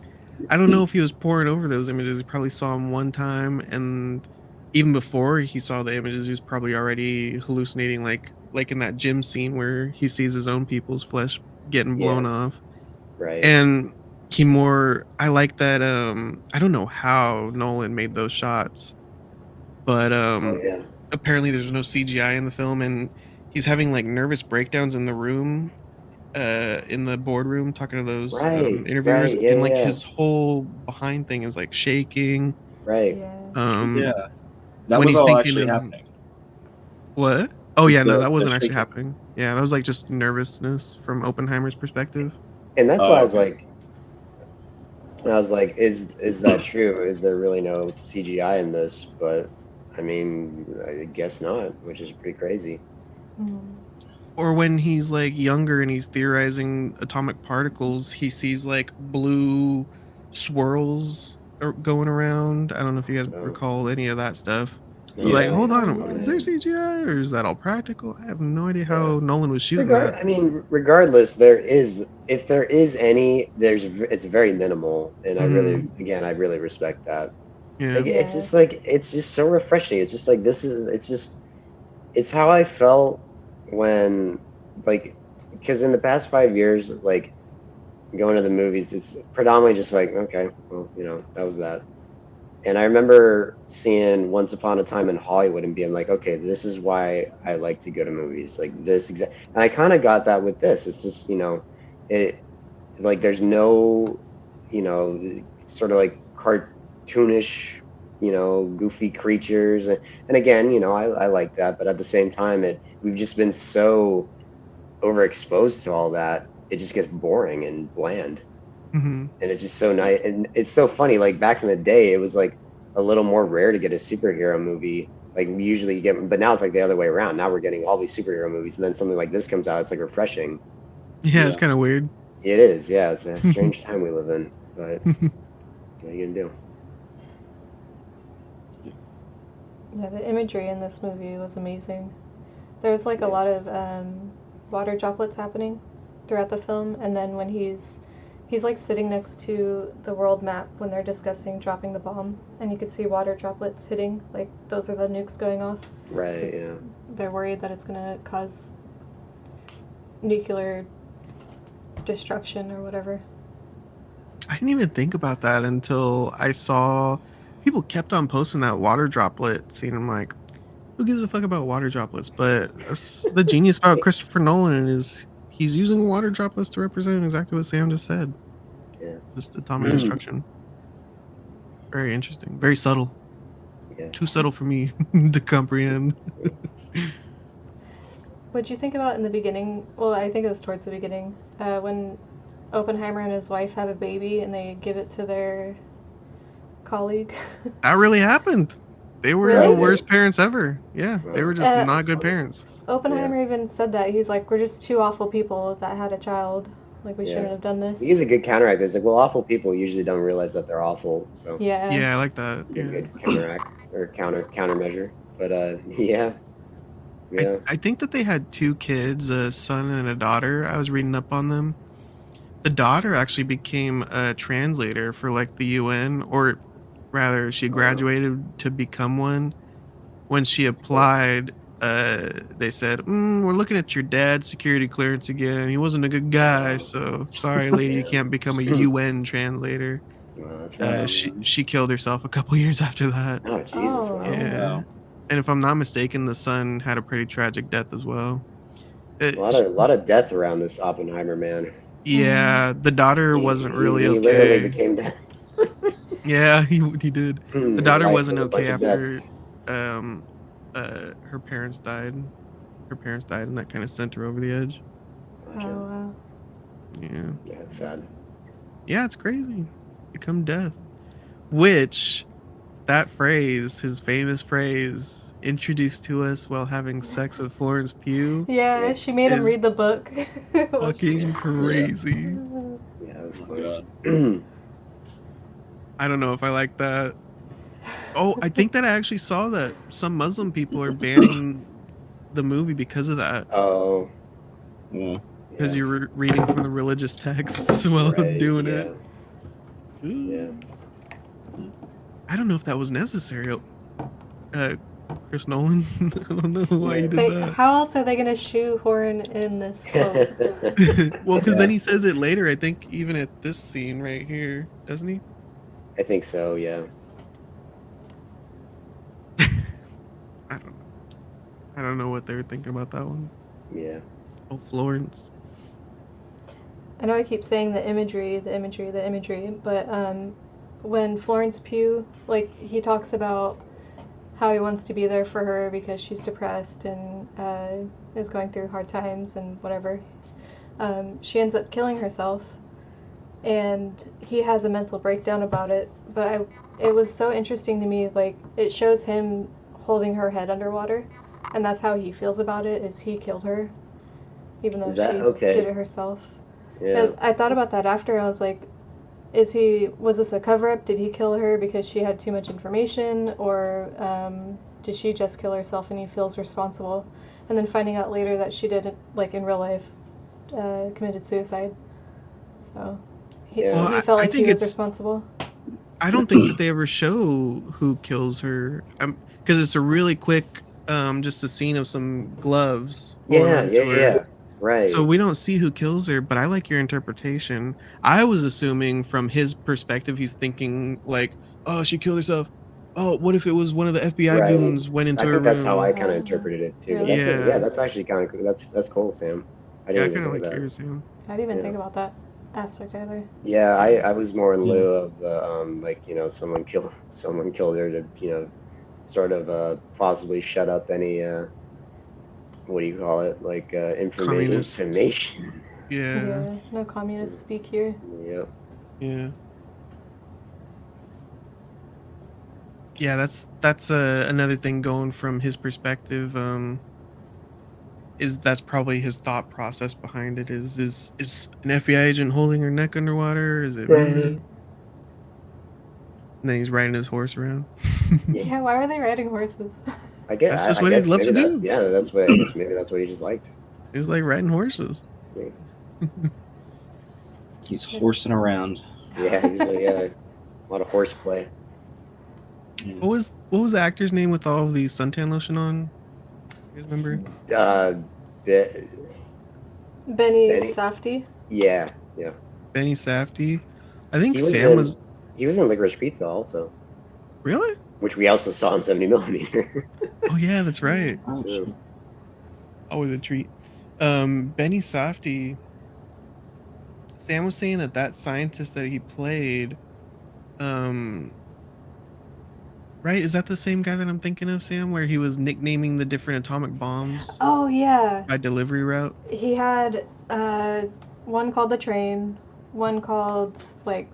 I don't know if he was poring over those images. He probably saw them one time, and even before he saw the images, he was probably already hallucinating, like in that gym scene where he sees his own people's flesh getting blown Yeah, off. right. And I like that. I don't know how Nolan made those shots, but Oh, yeah. apparently there's no CGI in the film, and he's having like nervous breakdowns in the room, in the boardroom, talking to those Right, interviewers, right. Yeah, and yeah, like yeah. his whole behind thing is like shaking. Right. Yeah. Um, Yeah. That when was he's all thinking actually of happening. what? Oh yeah, no, that The wasn't actually shaking. happening. Yeah, that was like just nervousness from Oppenheimer's perspective. And that's why Oh, okay. I was like, is that true? Is there really no CGI in this? But I mean, I guess not, which is pretty crazy. Or when he's like younger and he's theorizing atomic particles, he sees like blue swirls going around. I don't know if you guys So, recall any of that stuff. I was like, yeah. hold Oh on, is there yeah. CGI or is that all practical? I have no idea Yeah. how Nolan was shooting that. I mean, regardless, if there is any, it's very minimal, and Hmm. I really respect that. Yeah. Like it's just so refreshing. It's just like it's how I felt when, like, because in the past 5 years, like going to the movies, it's predominantly just like, okay, well, that was that. And I remember seeing Once Upon a Time in Hollywood and being like, okay, this is why I like to go to movies, like this exact. And I kind of got that with this. It's just, it like there's no, sort of like cartoonish, goofy creatures. And again, I like that, but at the same time, we've just been so overexposed to all that, it just gets boring and bland. Hmm. And it's just so nice, and it's so funny. Like back in the day, it was like a little more rare to get a superhero movie, Like usually you get, but now it's like the other way around. Now we're getting all these superhero movies, and then something like this comes out. It's like refreshing. Yeah, it's kind of weird. It is. Yeah, it's a strange time we live in. But what are you gonna do? Yeah, the imagery in this movie was amazing. There was like a lot of water droplets happening throughout the film, and then when he's like sitting next to the world map when they're discussing dropping the bomb, and you could see water droplets hitting, like those are the nukes going off. Right. Yeah. They're worried that it's gonna cause nuclear destruction or whatever. I didn't even think about that until I saw people kept on posting that water droplet scene. I'm like, who gives a fuck about water droplets? But that's the genius about Christopher Nolan is he's using water droplets to represent exactly what Sam just said. Yeah. Just atomic destruction. Very interesting. Very subtle. Yeah. Too subtle for me to comprehend. What'd you think about in the beginning? Well, I think it was towards the beginning, when Oppenheimer and his wife have a baby and they give it to their colleague. That really happened. They were Really? the worst parents ever. Yeah, they were just not good parents. Oppenheimer even said that. He's like, we're just two awful people that had a child. Like, we shouldn't have done this. He's a good counteract. It's like, well, awful people usually don't realize that they're awful. So Yeah, I like that. It's a good counteract or countermeasure. But yeah. I think that they had 2 kids, a son and a daughter. I was reading up on them. The daughter actually became a translator for like the UN, or rather, she graduated to become one. When she applied, they said, "We're looking at your dad's security clearance again. He wasn't a good guy, so sorry, lady, you can't become a UN translator." That's right. She killed herself a couple years after that. Oh Jesus! Wow. Yeah. And if I'm not mistaken, the son had a pretty tragic death as well. A lot of death around this Oppenheimer man. Yeah, the daughter wasn't really he okay. literally became death. Yeah, he did. The daughter wasn't okay after her parents died. Her parents died, and that kind of sent her over the edge. Gotcha. Oh wow. Yeah. Yeah, it's sad. Yeah, it's crazy. Become death. Which that phrase, his famous phrase, introduced to us while having sex with Florence Pugh. Yeah, she made him read the book. Fucking crazy. Yeah, that's funny. I don't know if I like that. Oh, I think that I actually saw that some Muslim people are banning the movie because of that. Oh. Yeah. Because you're reading from the religious texts while doing it. Yeah. I don't know if that was necessary. Chris Nolan. I don't know why you did that. How else are they gonna shoehorn in this quote? Well, because then he says it later. I think even at this scene right here, doesn't he? I think so. Yeah. I don't know what they were thinking about that one. Yeah. Oh, Florence. I know I keep saying the imagery, but when Florence Pugh, like, he talks about how he wants to be there for her because she's depressed and is going through hard times and whatever. She ends up killing herself, and he has a mental breakdown about it. But it was so interesting to me, like, it shows him holding her head underwater, and that's how he feels about it, is he killed her, even though she did it herself. Yeah. I thought about that after. I was like, was this a cover-up? Did he kill her because she had too much information, or did she just kill herself and he feels responsible? And then finding out later that she didn't, like in real life, committed suicide. So he felt like he was responsible. I don't think that they ever show who kills her, because it's a really quick, just a scene of some gloves. Yeah. Right. So we don't see who kills her, but I like your interpretation. I was assuming from his perspective, he's thinking like, oh, she killed herself. Oh, what if it was one of the FBI goons went into her room? That's how I kind of interpreted it too. Really? That's actually kind of cool. That's cool, Sam. I kind of like yours, Sam. I didn't even think about that aspect either. Yeah, I was more in lieu of the someone killed her to sort of possibly shut up any what do you call it, like information. Yeah, no communists speak here. Yep. Yeah. Yeah, that's another thing going from his perspective. Is that's probably his thought process behind it? Is an FBI agent holding her neck underwater? Is it me? And then he's riding his horse around. Yeah. Yeah, why were they riding horses? That's just I what he'd guess love maybe to that's do. that's what I guess maybe that's what he just liked. He's like riding horses. Yeah, He's horsing around. yeah, usually a lot of horseplay. Yeah. What was the actor's name with all of the suntan lotion on? You guys remember? Be- Benny Benny. Safdie. Yeah, yeah. Benny Safdie. I think He was Sam in was he was in Licorice Pizza also, really. which we also saw in 70 millimeter. Oh yeah, that's right. Oh, Yeah. shit. Always a treat. Benny Safdie. Sam was saying that scientist that he played, um, right? Is that the same guy that I'm thinking of, Sam? Where he was nicknaming the different atomic bombs Oh yeah, by delivery route? he had one called the train, one called like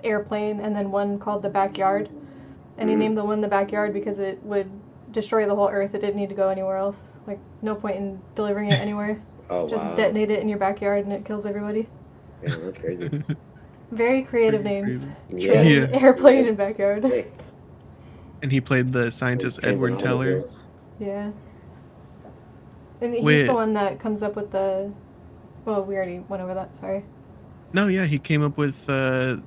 airplane, and then one called the backyard. And he named the one the backyard because it would destroy the whole Earth. It didn't need to go anywhere else. Like no point in delivering it anywhere. Oh Just wow. detonate it in your backyard and it kills everybody. Damn, that's crazy. Very creative Pretty names. crazy. Yeah. Train, Yeah. airplane, Yeah. and backyard. Hey, And he played the like scientist trains and Edward Teller. automobiles. Yeah. And he's the With one that comes up with the. Well, we already went over that. Sorry. no, yeah, he came up with the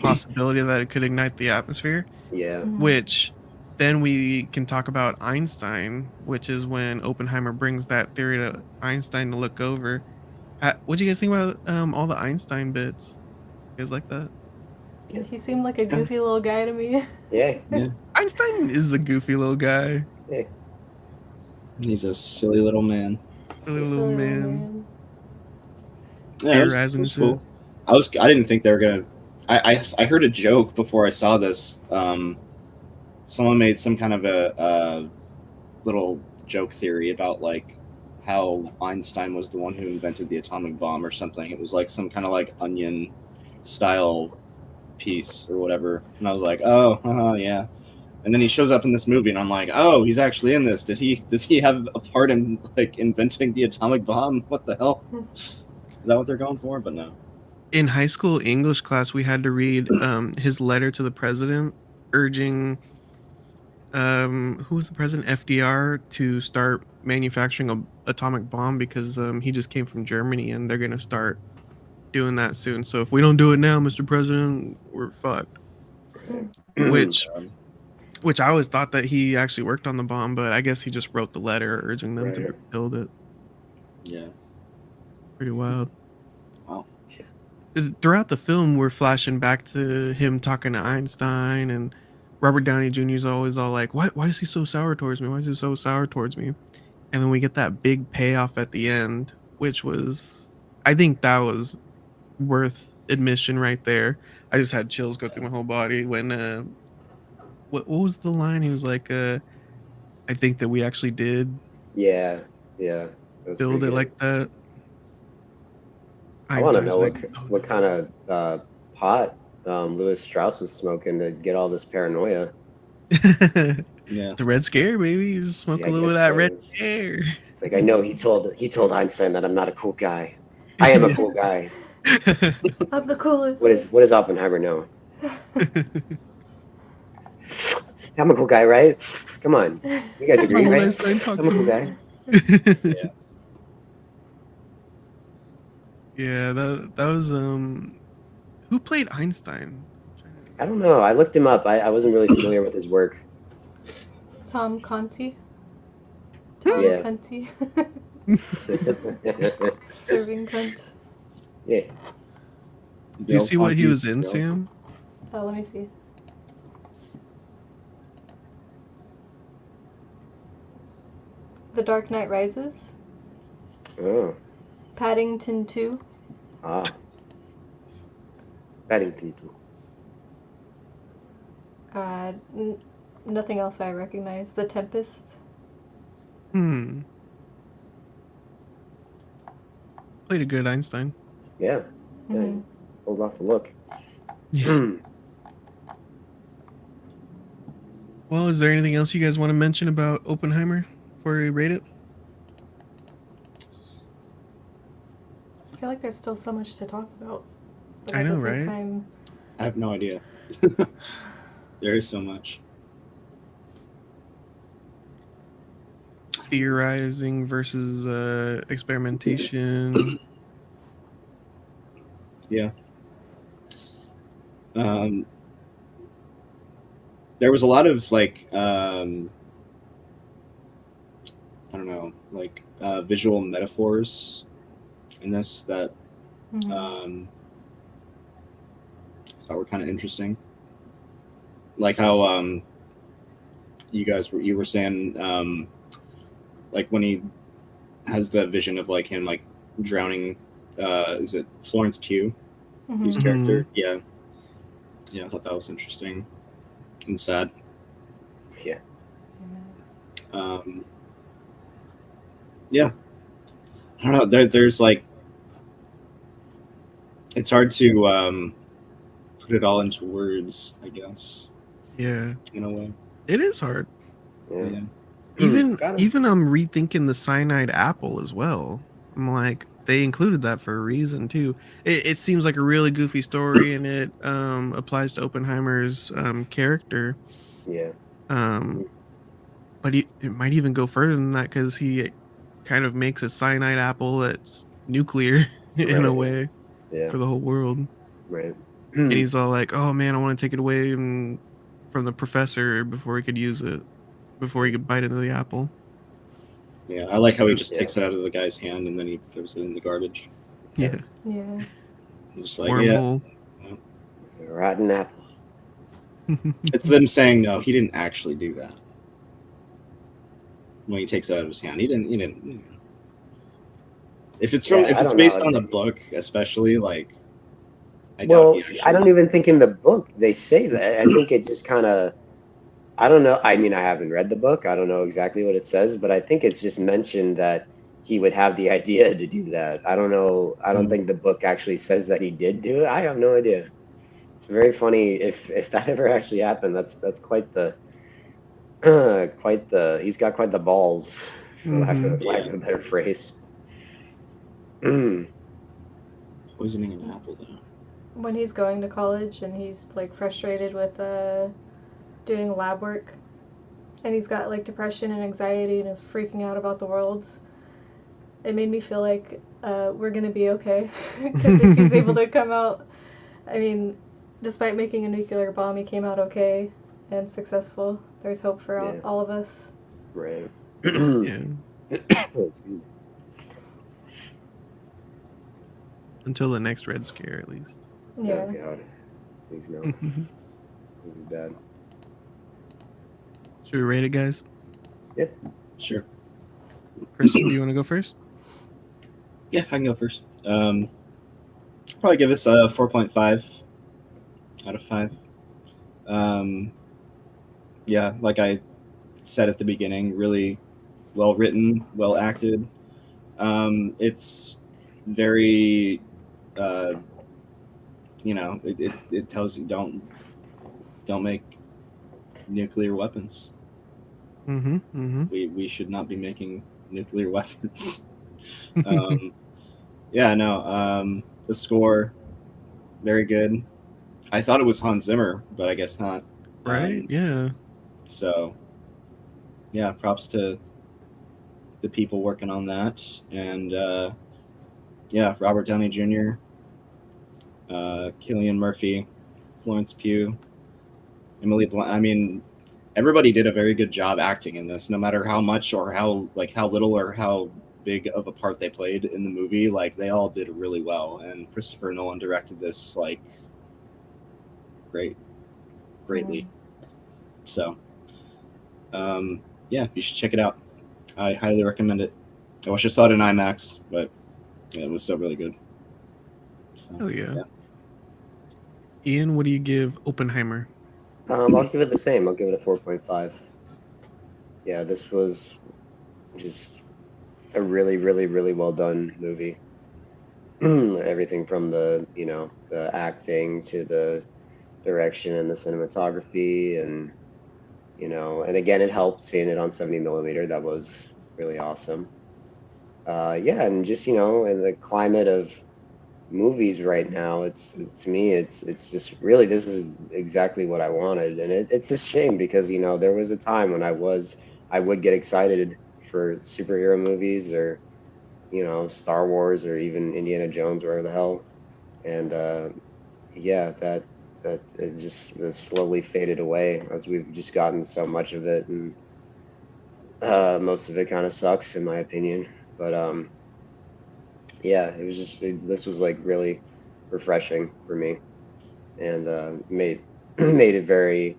possibility that it could ignite the atmosphere, Yeah. which then we can talk about Einstein, which is when Oppenheimer brings that theory to Einstein to look over. What do you guys think about all the Einstein bits? You guys like that? He seemed like a goofy little guy to me. Yeah. Yeah. Einstein is a goofy little guy, Yeah. He's a silly little man. silly little Silly little man, Yeah, it theorizing was shit. cool. I didn't think they were gonna. I heard a joke before I saw this. Someone made some kind of a little joke theory about like how Einstein was the one who invented the atomic bomb or something. It was like some kind of like Onion style piece or whatever, and I was like, oh, yeah. And then he shows up in this movie, and I'm like, oh, he's actually in this. Does he have a part in like inventing the atomic bomb? What the hell? Is that what they're going for? But no. In high school English class, we had to read his letter to the president urging who was the president, FDR, to start manufacturing a atomic bomb because he just came from Germany and they're gonna start doing that soon. So if we don't do it now, Mr. President, we're fucked. Which which I always thought that he actually worked on the bomb, but I guess he just wrote the letter urging them to Right. build it. Yeah. Pretty wild. Wow. Throughout the film, we're flashing back to him talking to Einstein, and Robert Downey Jr. is always all like, why is he so sour towards me? Why is he so sour towards me? And then we get that big payoff at the end, which was, I think that was worth admission right there. I just had chills go through my whole body when, what was the line? He was like, I think that we actually did Yeah. Yeah. That was build pretty it good. like that. I want to Einstein's know like, oh, what no. kind of pot Louis Strauss was smoking to get all this paranoia. Yeah. The red scare, baby. You just smoke Yeah, a I little of guess that so. red It's scare. like I know he told Einstein that I'm not a cool guy. I am a cool guy. I'm the coolest. What does Oppenheimer know? I'm a cool guy, right? Come on, you guys agree, When right? Einstein talked I'm a to cool him. guy. Yeah. Yeah, that was who played Einstein? I don't know. I looked him up. I wasn't really familiar with his work. Tom Conti. Tom Yeah. Cunty. Serving cunt. Yeah. Do you see what he was in, Bill. Sam? Oh, let me see. The Dark Knight Rises. Oh. Paddington 2. Ah. Paddington. Nothing else I recognize. The Tempest. Played a good Einstein. Yeah. Hold off the look. Yeah. Well, is there anything else you guys want to mention about Oppenheimer before we rate it? I feel like there's still so much to talk about, but I at know, the same right? time, I have no idea. There is so much. Theorizing versus experimentation. Yeah. There was a lot of like I don't know, like visual metaphors in this that I thought were kind of interesting. Like how you were saying like when he has the vision of like him like drowning is it Florence Pugh, whose character? Yeah, I thought that was interesting and sad. Yeah. Yeah, I don't know. There's like it's hard to put it all into words, I guess. Yeah, in a way. it is hard. Yeah. Even Got him. even I'm rethinking the cyanide apple as well. I'm like, they included that for a reason too. It seems like a really goofy story, and it applies to Oppenheimer's character. Yeah. Um, but it might even go further than that because he kind of makes a cyanide apple that's nuclear in a Right. way Yeah. for the whole world. Right. And he's all like, "Oh man, I want to take it away from the professor before he could use it, before he could bite into the apple." Yeah, I like how he just Yeah. takes it out of the guy's hand and then he throws it in the garbage. Yeah. yeah. I'm just like, Wormhole. yeah. It's a rotten apple. It's them saying no, he didn't actually do that. When he takes it out of his hand, he didn't. You know. If it's Yeah, if I it's don't based know. on the book, especially, like, I doubt Well, he actually. I don't even think in the book they say that. I think it just kind of. I don't know. I mean, I haven't read the book. I don't know exactly what it says, but I think it's just mentioned that he would have the idea to do that. I don't know. I don't think the book actually says that he did do it. I have no idea. It's very funny if that ever actually happened. That's quite the quite the. He's got quite the balls, for lack of a better phrase. Poisoning an apple, though. When he's going to college and he's like frustrated with doing lab work, and he's got like depression and anxiety and is freaking out about the world, it made me feel like we're gonna be okay because if he's able to come out, I mean, despite making a nuclear bomb, he came out okay and successful. There's hope for all of us. Right. Yeah. Excuse me. Until the next Red Scare, at least. Yeah. Oh God. Please no. It'll be bad. Should we rate it, guys? Yeah. Sure. Christian, do you want to go first? Yeah, I can go first. Probably give this a 4.5 out of 5. Yeah, like I said at the beginning, really well written, well acted. It's very, it tells you don't make nuclear weapons. We should not be making nuclear weapons. Yeah, no. The score, very good. I thought it was Hans Zimmer, but I guess not. Right? Yeah. So, yeah, props to the people working on that, and yeah, Robert Downey Jr., Cillian Murphy, Florence Pugh, Emily Blunt. I mean, everybody did a very good job acting in this, no matter how much or how little or how big of a part they played in the movie. Like, they all did really well, and Christopher Nolan directed this like greatly. So, yeah, you should check it out. I highly recommend it. I wish I saw it in IMAX, but yeah, it was still really good. So, Hell yeah. Ian, what do you give Oppenheimer? I'll give it the same. I'll give it a 4.5. Yeah, this was just a really, really, really well done movie. Everything from the acting to the direction and the cinematography, and you know. And again, it helped seeing it on 70 millimeter. That was really awesome. Yeah, and just, you know, in the climate of movies right now, it's to me, it's just really, this is exactly what I wanted. And it's a shame because, you know, there was a time when I would get excited for superhero movies, or, you know, Star Wars, or even Indiana Jones, wherever the hell. And yeah, that it just it slowly faded away as we've just gotten so much of it. And most of it kind of sucks in my opinion. But yeah, it was just this was like really refreshing for me, and made made it very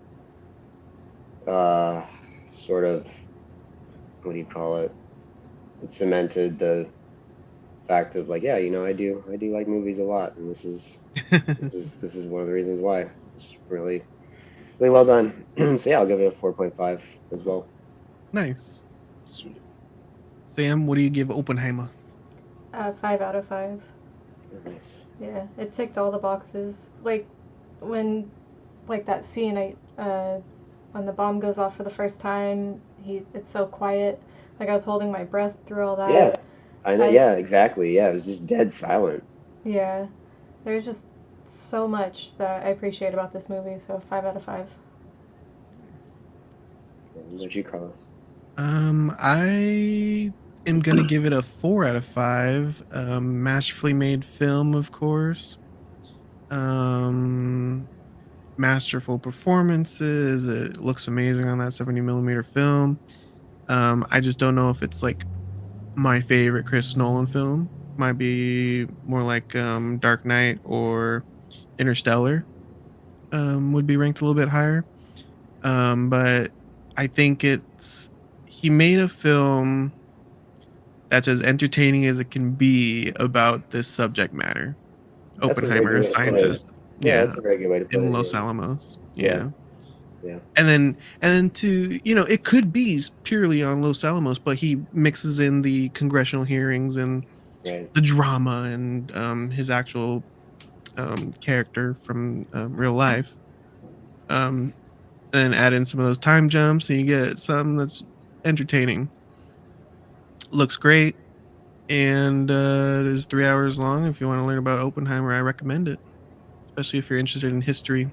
sort of, what do you call it? It cemented the fact of like, yeah, you know, I do like movies a lot, and this is one of the reasons why. It's really really well done. So yeah, I'll give it a 4.5 as well. Nice. Sam, what do you give Oppenheimer? 5 out of 5. Nice. Yeah, it ticked all the boxes. Like when, like that scene, when the bomb goes off for the first time, it's so quiet. Like I was holding my breath through all that. Yeah, I know. Yeah, exactly. Yeah, it was just dead silent. Yeah, there's just so much that I appreciate about this movie. So 5 out of 5. What about you, Carlos? I am gonna give it a 4 out of 5. Masterfully made film, of course. Um, Masterful performances. It looks amazing on that 70 millimeter film. I just don't know if it's like my favorite Chris Nolan film. Might be more like Dark Knight or Interstellar. Would be ranked a little bit higher. But I think he made a film that's as entertaining as it can be about this subject matter. That's a very Oppenheimer, good a way to put it. scientist, Yeah, yeah, that's a very good way to put in it. Los Yeah. Alamos, Yeah. yeah. Yeah. And then to, you know, it could be purely on Los Alamos, but he mixes in the congressional hearings and Right. the drama and his actual character from real life. Um, and add in some of those time jumps, and you get something that's entertaining. Looks great, and it is 3 hours long. If you want to learn about Oppenheimer, I recommend it, especially if you're interested in history.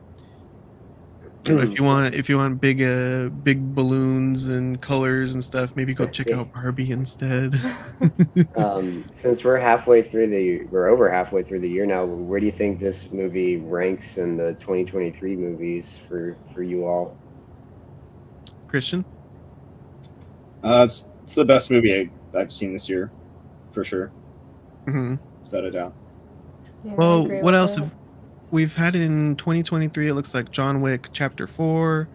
But Since if you want big balloons and colors and stuff, maybe go check out Barbie instead. since we're over halfway through the year now, where do you think this movie ranks in the 2023 movies for you all? Christian? It's the best movie I've seen this year, for sure, Mm-hmm. without a doubt. Yeah, I Well, agree what with else that. have we've had in 2023? It looks like John Wick Chapter 4,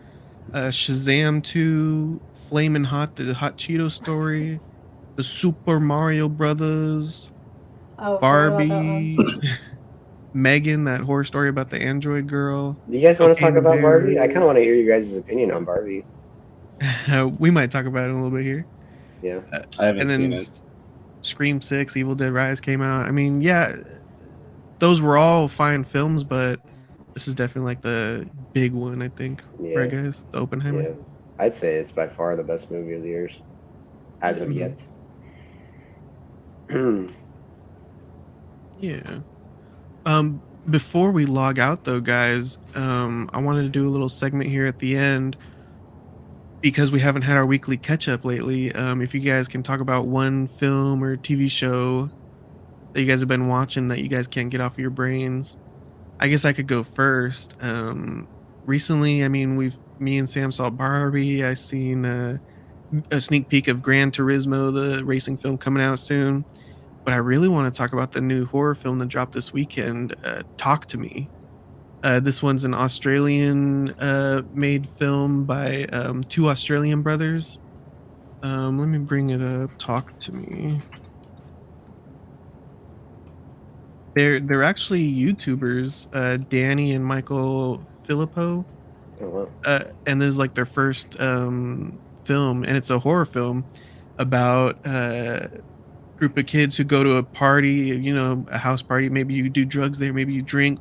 Shazam 2, Flamin' Hot, the Hot Cheeto story, the Super Mario Brothers, Oh, forgot about that one. Barbie, Megan, that horror story about the android girl, Do you guys want to talk Cocaine about Bear. Barbie? I kind of want to hear you guys' opinion on Barbie. We might talk about it in a little bit here. Yeah. I haven't And seen then it. Scream 6, Evil Dead Rise came out. I mean, yeah, those were all fine films, but this is definitely like the big one, I think. Right, Yeah. guys? The Oppenheimer. Yeah. I'd say it's by far the best movie of the years, as of Mhm. yet. Yeah. Before we log out though, guys, I wanted to do a little segment here at the end because we haven't had our weekly catch up lately. If you guys can talk about one film or TV show that you guys have been watching that you guys can't get off of your brains. I guess I could go first. Recently, I mean, me and Sam saw Barbie. I seen a sneak peek of Gran Turismo, the racing film coming out soon. But I really want to talk about the new horror film that dropped this weekend, Talk to Me. This one's an Australian made film by two Australian brothers. Let me bring it up. Talk to Me. They're actually YouTubers, Danny and Michael Filippo. Oh wow. And this is like their first film, and it's a horror film about group of kids who go to a party, you know, a house party. Maybe you do drugs there, maybe you drink.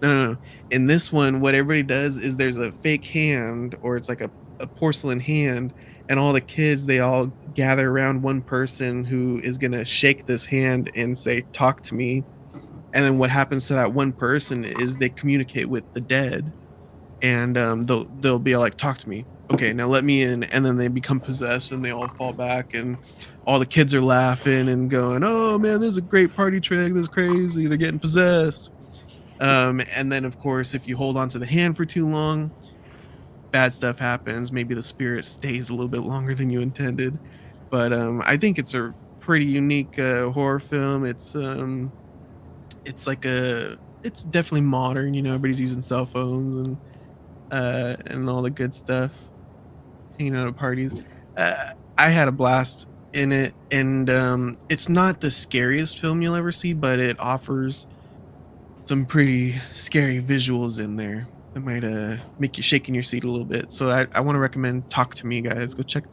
No. In this one, what everybody does is there's a fake hand, or it's like a a porcelain hand, and all the kids, they all gather around one person who is gonna shake this hand and say, "Talk to me." And then what happens to that one person is they communicate with the dead, and, they'll be like, "Talk to me. Okay, now let me in," and then they become possessed, and they all fall back, and all the kids are laughing and going, "Oh, man, this is a great party trick. This is crazy. They're getting possessed." And then, of course, if you hold on to the hand for too long, bad stuff happens. Maybe the spirit stays a little bit longer than you intended. But, I think it's a pretty unique, horror film. It's like it's definitely modern, everybody's using cell phones and all the good stuff, hanging out at parties. I had a blast in it, and, it's not the scariest film you'll ever see, but it offers some pretty scary visuals in there that might, make you shake in your seat a little bit. So I wanna recommend Talk to Me, guys. Go check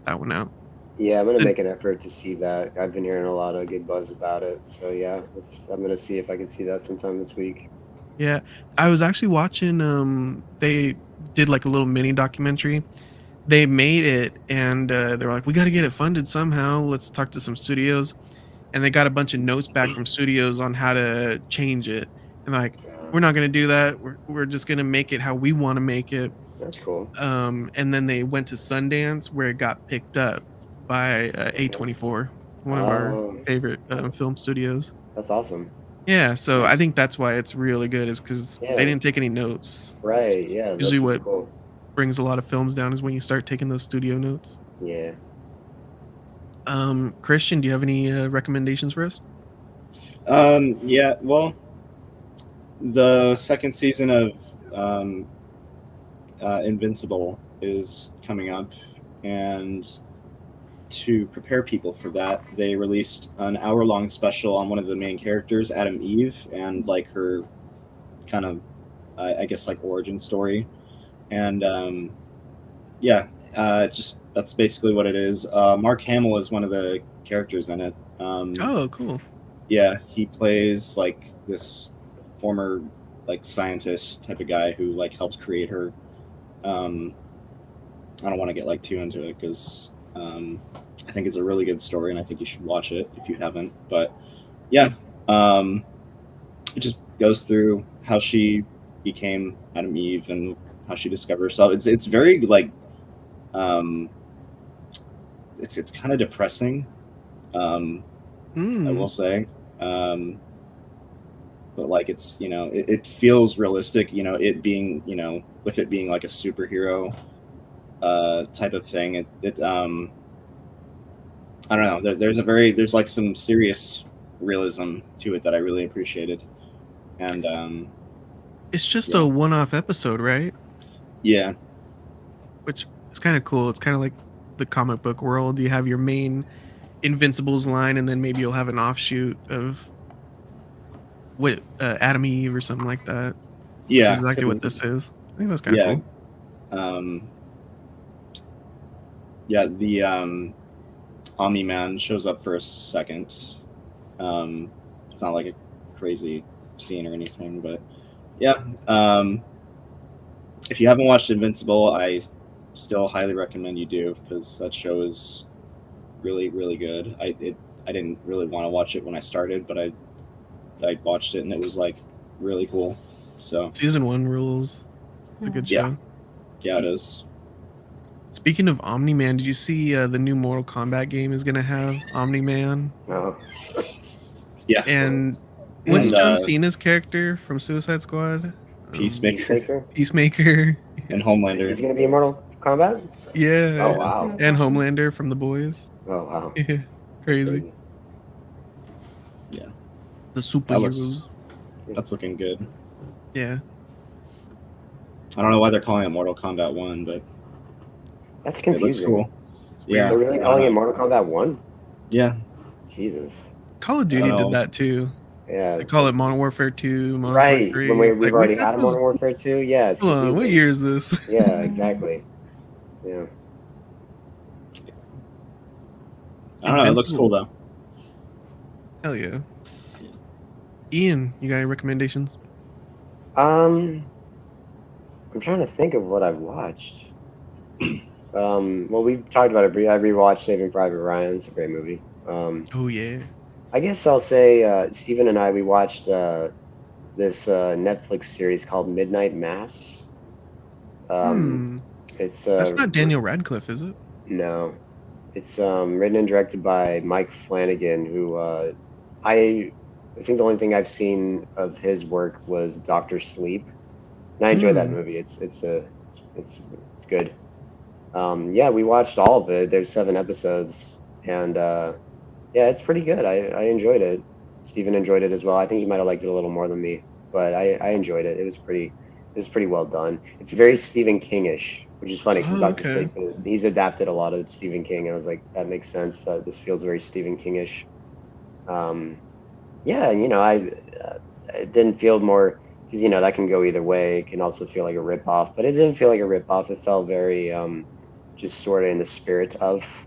that one out. Yeah, I'm gonna So make an effort to see that. I've been hearing a lot of good buzz about it. So yeah, I'm gonna see if I can see that sometime this week. yeah, I was actually watching, they did, like, a little mini documentary. They made it, and, they were like, "We gotta get it funded somehow. Let's talk to some studios." And they got a bunch of notes back from studios on how to change it. And they're like, Yeah, "We're not gonna do that. We're just gonna make it how we wanna make it." that's cool. And then they went to Sundance where it got picked up by, Okay. A24, one of our Oh, favorite, that- film studios. that's awesome. Yeah, so I Nice. think that's why it's really good is because they Yeah. didn't take any notes. Right. That's Yeah, that's usually super what cool. brings a lot of films down is when you start taking those studio notes. Yeah. Christian, do you have any, recommendations for us? Yeah, well, the second season of um, Invincible is coming up, and to prepare people for that, they released an hour-long special on one of the main characters, Adam Eve, and like her kind of, I guess, like origin story. And yeah, it's just that's basically what it is. Mark Hamill is one of the characters in it. Oh, cool. Yeah, he plays like this former like scientist type of guy who like helped create her. Um, I don't want to get like too into it because I think it's a really good story and I think you should watch it if you haven't. But yeah, um, it just goes through how she became Adam Eve and how she discovered herself. It's very like um, it's kind of depressing. I Mm. will say. But like it's it feels realistic, it being with it being like a superhero type of thing. I don't know, there's like some serious realism to it that I really appreciated. And It's just yeah, a one-off episode, right? yeah, Which is kinda cool. It's kinda like the comic book world. You have your main Invincibles line, and then maybe you'll have an offshoot of with, Adam Eve or something like that, which is yeah, exactly what 'cause- this is. I think that's kinda yeah, cool. um yeah, the Omni Man shows up for a second. It's not like a crazy scene or anything, but yeah. If you haven't watched Invincible, I still highly recommend you do because that show is really, really good. I didn't really want to watch it when I started, but I watched it and it was like really cool. So Season 1 rules. It's a good yeah, show. yeah, it is. Speaking of Omni-Man, did you see, the new Mortal Kombat game is gonna have Omni-Man? Oh, Yeah, And what's and John Cena's character from Suicide Squad? Peacemaker Peacemaker. Peacemaker. and He's Homelander. gonna be in Mortal Kombat. Yeah, Oh yeah. wow. That's And awesome. Homelander from The Boys. Oh wow. Yeah, That's crazy. crazy. Yeah, The that superheroes. looks that's looking good. Yeah. I don't know why they're calling it Mortal Kombat 1, but That's it looks confusing. cool. It's Yeah, They're weird. really I don't calling it know. Mortal Kombat 1? Yeah, Jesus. Call of I don't Duty did know. that too. Yeah. They call it Modern Warfare 2, Modern Warfare Right. When 3. It's we've like, we already got had a those. Modern Warfare 2. Yeah, it's Hold on, what confusing. year is this? Yeah, exactly. Yeah. I don't know. It looks cool Invincible. though. Hell yeah. Ian, you got any recommendations? I'm trying to think of what I've watched. Well, we talked about it. I rewatched Saving Private Ryan. It's a great movie. Oh yeah. I guess I'll say Steven and I we watched this Netflix series called Midnight Mass. Hmm. It's That's not Daniel Radcliffe, is it? no, it's written and directed by Mike Flanagan, who I think the only thing I've seen of his work was Doctor Sleep, and I enjoy that Hmm. movie. It's good. Yeah, we watched all of it. There's 7 episodes, and yeah, it's pretty good. I enjoyed it. Steven enjoyed it as well. I think he might have liked it a little more than me, but I enjoyed it. It was pretty well done. It's very Stephen Kingish, which is funny because Oh, Doctor okay. Sleep, he's adapted a lot of Stephen King. And I was like, that makes sense. This feels very Stephen Kingish. Um, yeah, it didn't feel more because that can go either way. It can also feel like a ripoff, but it didn't feel like a ripoff. It felt very just sort of in the spirit of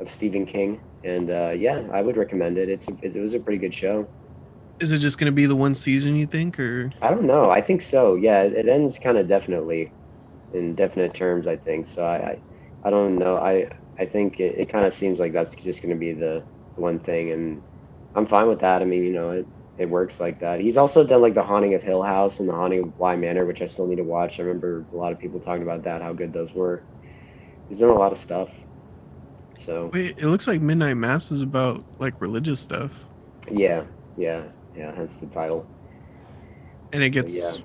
Stephen King. And yeah, I would recommend it. It was a pretty good show. Is it just gonna be the one season, you think, or? I don't know. I think so. Yeah, it ends kind of definitely in definite terms. I think so. I don't know. I think it kind of seems like that's just going to be the one thing, and I'm fine with that. I mean, it works like that. He's also done like The Haunting of Hill House and The Haunting of Bly Manor, which I still need to watch. I remember a lot of people talking about that, how good those were. He's done a lot of stuff. So Wait, it looks like Midnight Mass is about like religious stuff, yeah, yeah, yeah. Hence the title. and it But yeah. gets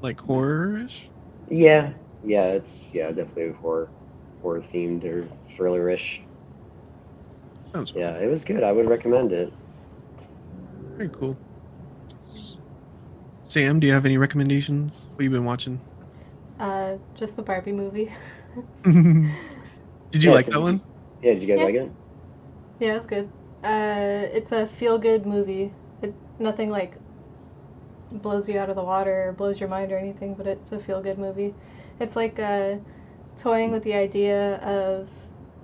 like horror-ish. Yeah, yeah, it's definitely horror themed or thrillerish. Sounds Yeah, fun. it was good. I would recommend it. Very cool. Sam, do you have any recommendations? What have you been watching? Just the Barbie movie. Did you Yeah, like so that one? did you guys Yeah, like it? yeah, it's good. It's a feel-good movie. Nothing like blows you out of the water or blows your mind or anything, but it's a feel-good movie. It's like toying with the idea of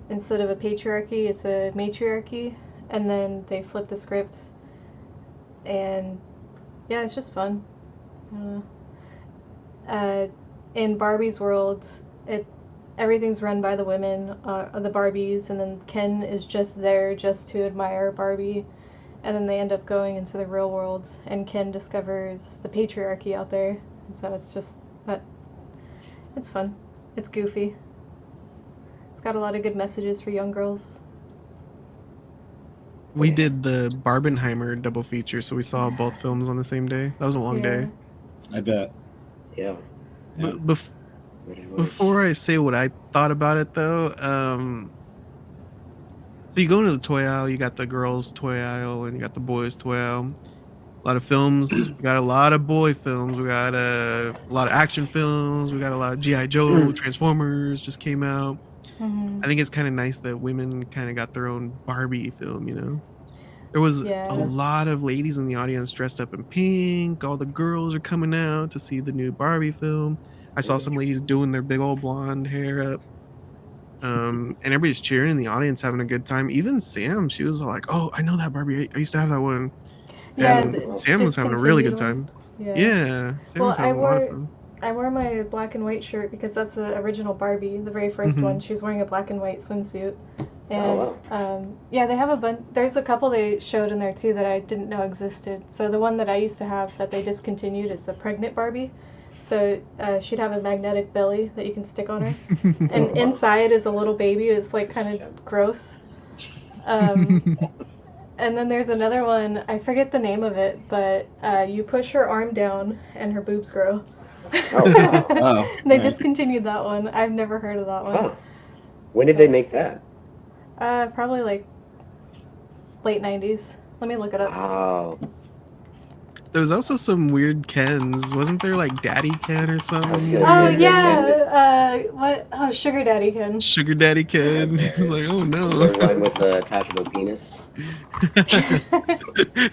instead of a patriarchy, it's a matriarchy, and then they flip the script, and yeah, it's just fun. I don't know. In Barbie's world, it everything's run by the women, the Barbies, and then Ken is just there just to admire Barbie, and then they end up going into the real world, and Ken discovers the patriarchy out there, and so it's just that it's fun, it's goofy, it's got a lot of good messages for young girls. We did the Barbenheimer double feature, so we saw both films on the same day. That was a long Yeah. day. I bet. Yeah. Yeah. But What it was. before I say what I thought about it, though, so you go into the toy aisle, you got the girls' toy aisle, and you got the boys' toy aisle. A lot of films. We got a lot of boy films. We got a lot of action films. We got a lot of GI Joe, Transformers just came out. Mm-hmm. I think it's kind of nice that women kind of got their own Barbie film. There was a Yeah. lot of ladies in the audience dressed up in pink. All the girls are coming out to see the new Barbie film. I saw some ladies doing their big old blonde hair up. And everybody's cheering in the audience, having a good time. Even Sam, she was like, "Oh, I know that Barbie. I used to have that one." Yeah, And the Sam was having a really discontinued good one. time. Yeah. Yeah, Sam Well, was having a lot of fun. I wore my black and white shirt because that's the original Barbie, the very first Hmm. one. She's wearing a black and white swimsuit. Oh And wow. yeah, they have a bunch. There's a couple they showed in there too that I didn't know existed. So the one that I used to have that they discontinued is the pregnant Barbie. So she'd have a magnetic belly that you can stick on her, and Oh, wow. inside is a little baby. It's like kind of gross. Um, and then there's another one. I forget the name of it, but you push her arm down and her boobs grow. Oh wow. Oh, They right. discontinued that one. I've never heard of that one. Huh. When did they make that? Probably like late 90s. Let me look it up. Wow. There was also some weird Kens. Wasn't there like Daddy Ken or I was something? gonna Oh say, yeah, Canvas. yeah. What? Oh, Sugar Daddy Ken. Sugar Daddy Ken. That's He's like, oh Is no. there one with an attachable penis?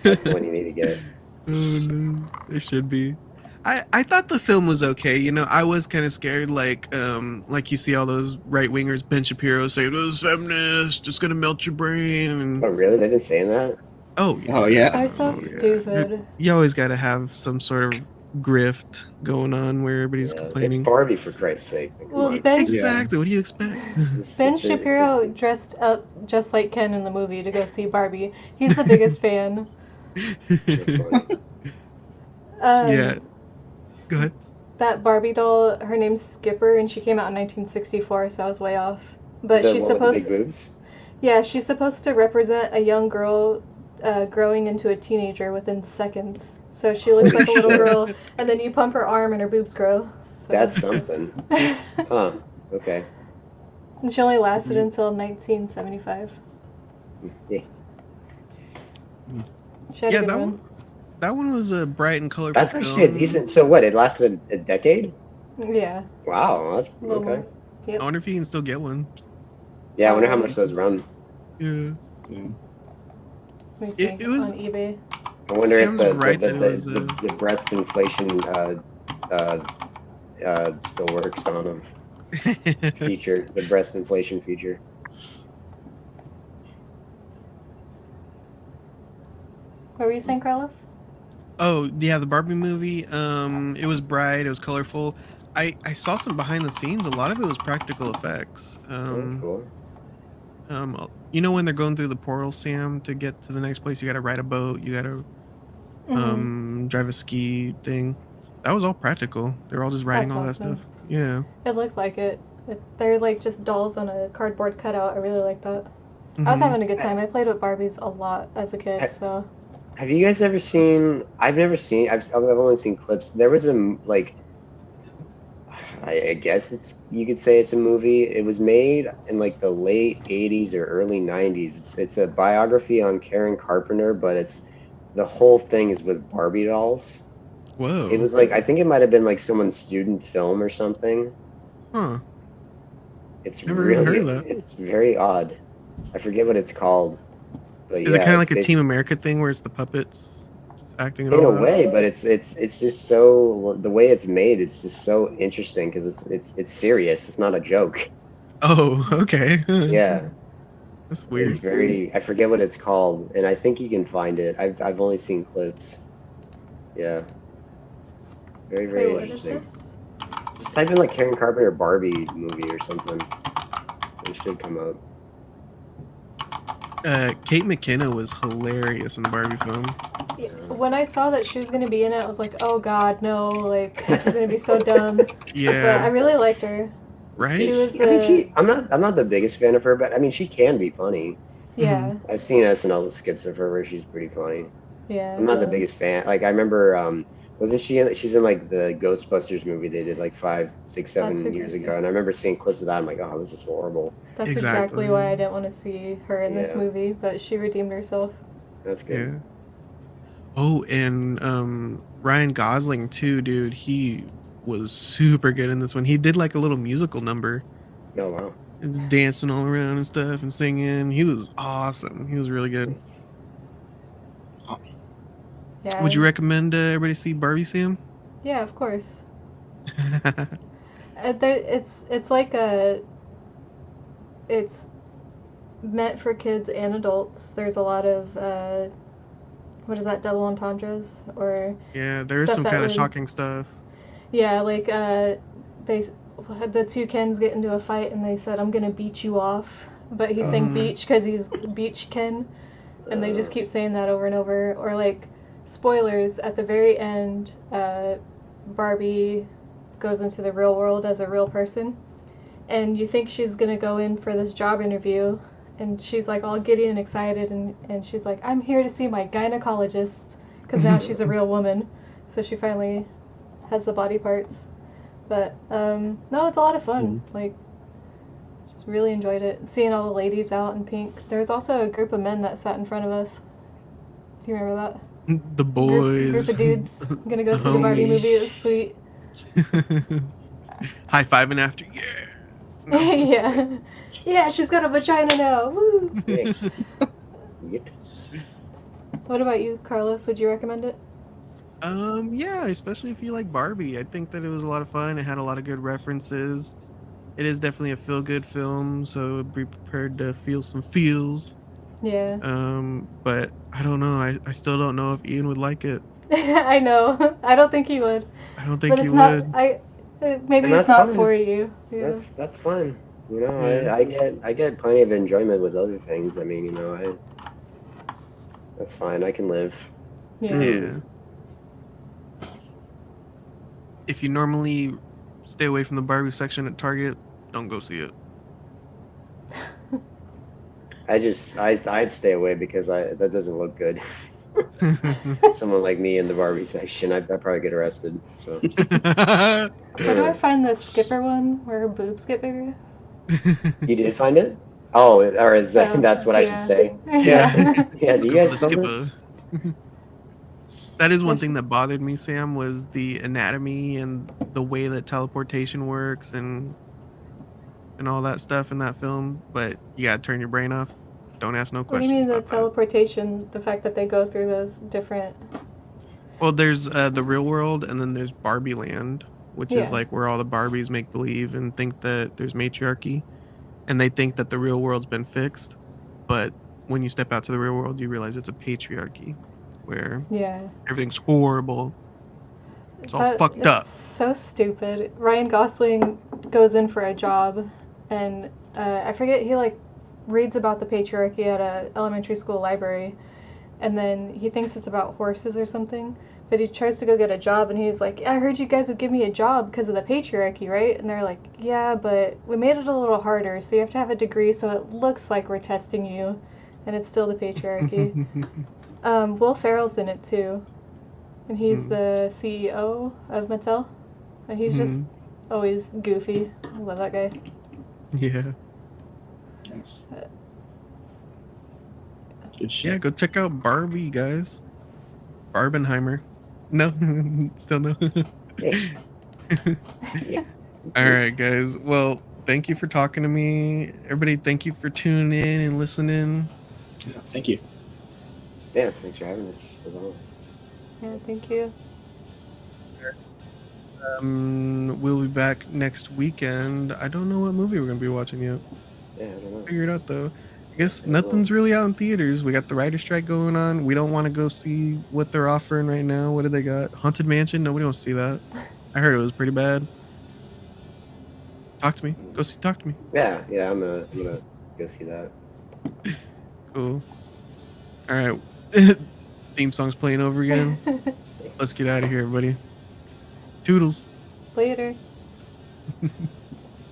That's the one you need to get. Oh no, there should be. I thought the film was okay. I was kind of scared, like you see all those right wingers, Ben Shapiro saying, "Oh, feminist, just gonna melt your brain." And Oh really? They've been saying that? oh yeah, Oh yeah. They're so oh yeah. stupid. You always got to have some sort of grift going on where everybody's Yeah, it's complaining. Barbie for Christ's sake. Come Well, on. Exactly. What do you expect? Ben Shapiro dressed up just like Ken in the movie to go see Barbie. He's the biggest fan. That's funny. Yeah. Go ahead. That Barbie doll, her name's Skipper, and she came out in 1964, so I was way off. But The she's one with the big supposed, boobs? yeah, she's supposed to represent a young girl growing into a teenager within seconds. So she looks like a little girl, and then you pump her arm and her boobs grow. So. That's something. Huh. Okay. And she only lasted until 1975. Yeah. She had a good one. That one was a bright and colorful That's actually a film. decent. So what? It lasted a decade? Yeah. Wow. That's A little okay. more. Yep. I wonder if you can still get one. Yeah, I wonder how much those run. Yeah. Let me see, It was. on eBay. I wonder Sam's if right that it was, the breast inflation still works on them. Feature, the breast inflation feature. What were you saying, Carlos? Oh yeah, the Barbie movie. It was bright. It was colorful. I saw some behind the scenes. A lot of it was practical effects. That's cool. You know when they're going through the portal, Sam, to get to the next place, you got to ride a boat. You got to drive a ski thing. That was all practical. They're all just riding That's all awesome. that stuff. Yeah. It looked like it. They're like just dolls on a cardboard cutout. I really like that. I was having a good time. I played with Barbies a lot as a kid, so. Have you guys ever seen? I've never seen. I've only seen clips. There was a like. I guess you could say it's a movie. It was made in like the late '80s or early '90s. It's a biography on Karen Carpenter, but the whole thing is with Barbie dolls. Whoa. It was like, I think it might have been like someone's student film or something. Huh. It's Never even really, heard of that. it's very odd. I forget what it's called. But Is it kind of like a Team America thing where it's the puppets just acting it in all a way, but it's just so, the way it's made, it's just so interesting because it's serious. It's not a joke. Oh, okay. Yeah. That's weird. It's very, I forget what it's called, and I think you can find it. I've only seen clips. Yeah. Very, very Wait, what is interesting. this? Just type in like Karen Carpenter Barbie movie or something. It should come up. Kate McKinnon was hilarious in the Barbie film. Yeah, when I saw that she was gonna be in it, I was like, oh god, no, like this is gonna be so dumb. Yeah. But I really liked her. Right? She was. I mean, I'm not the biggest fan of her, but I mean, she can be funny. Yeah. I've seen SNL skits of her where she's pretty funny. Yeah. I'm not the biggest fan. Like I remember, wasn't she? She's in like the Ghostbusters movie they did like 5, 6, 7 years ago, and I remember seeing clips of that. I'm like, oh, this is horrible. That's exactly why I didn't want to see her in this movie, but she redeemed herself. That's good. Yeah. Oh, and Ryan Gosling too, dude. He was super good in this one. He did like a little musical number. Oh wow. He's dancing all around and stuff and singing. He was awesome. He was really good. Yeah. Would you recommend everybody see Barbie, Sam? Yeah, of course. It's like it's meant for kids and adults. There's a lot of what is that, double entendres or yeah, there's some kind of shocking stuff. Yeah, like the two Kens get into a fight and they said, I'm gonna beat you off, but he's saying beach because he's Beach Ken, and they just keep saying that over and over. Or like, spoilers, at the very end, Barbie goes into the real world as a real person, and you think she's gonna go in for this job interview, and she's like all giddy and excited, and she's like, I'm here to see my gynecologist, because now she's a real woman, so she finally has the body parts. But no, it's a lot of fun. Like, just really enjoyed it. Seeing all the ladies out in pink. There's also a group of men that sat in front of us. Do you remember that? The boys. Group of dudes gonna go see the Barbie movie. It was sweet. High fiving after. Yeah. Yeah. Yeah, she's got a vagina now. Woo. What about you, Carlos? Would you recommend it? Yeah, especially if you like Barbie. I think that it was a lot of fun. It had a lot of good references. It is definitely a feel-good film, so be prepared to feel some feels. Yeah. But I don't know. I still don't know if Ian would like it. I know. I don't think you would. I don't think But it's you not. would. Maybe And it's that's not fine. for you. Yeah. That's fine. You know, Yeah. I get plenty of enjoyment with other things. I mean, you know, that's fine. I can live. Yeah. If you normally stay away from the Barbie section at Target, don't go see it. I'd stay away because that doesn't look good. Someone like me in the Barbie section, I'd probably get arrested. So Where do I find the Skipper one where her boobs get bigger? you did find it? Oh, or is that, Oh, that's what I should yeah. say? Yeah. Yeah. Do you Looking for guys the film skipper. this? That is one I thing should- that bothered me, Sam, was the anatomy and the way that teleportation works and all that stuff in that film. But you gotta turn your brain off. Don't ask no What do you questions mean the about that. teleportation? The fact that they go through those different. Well, there's the real world, and then there's Barbie Land, which is Yeah. like where all the Barbies make believe and think that there's matriarchy, and they think that the real world's been fixed. But when you step out to the real world, you realize it's a patriarchy where Yeah. everything's horrible. It's all That fucked it's up. so stupid. Ryan Gosling goes in for a job, and I forget he like reads about the patriarchy at a elementary school library, and then he thinks it's about horses or something. But he tries to go get a job, and he's like, "I heard you guys would give me a job because of the patriarchy, right?" And they're like, "Yeah, but we made it a little harder, so you have to have a degree, so it looks like we're testing you, and it's still the patriarchy." Will Ferrell's in it too, and he's the CEO of Mattel, and he's just always goofy. I love that guy. Yeah. Nice. Good Yeah, shit. go check out Barbie, guys. Barbenheimer. No, still no. Yeah. All right, guys. Well, thank you for talking to me. Everybody, thank you for tuning in and listening. Yeah, thank you. Yeah. Thanks for having us as always. Yeah, thank you. We'll be back next weekend. I don't know what movie we're gonna be watching yet. Yeah. I don't know. Figure it out though. I guess Yeah, well, nothing's really out in theaters. We got the writer strike going on. We don't want to go see what they're offering right now. What do they got? Haunted Mansion? Nobody wants to see that. I heard it was pretty bad. Talk to me. Go see. Talk to me. yeah. Yeah. I'm gonna go see that. Cool. All right. Theme song's playing over again. Let's get out of here, everybody. Toodles. Later.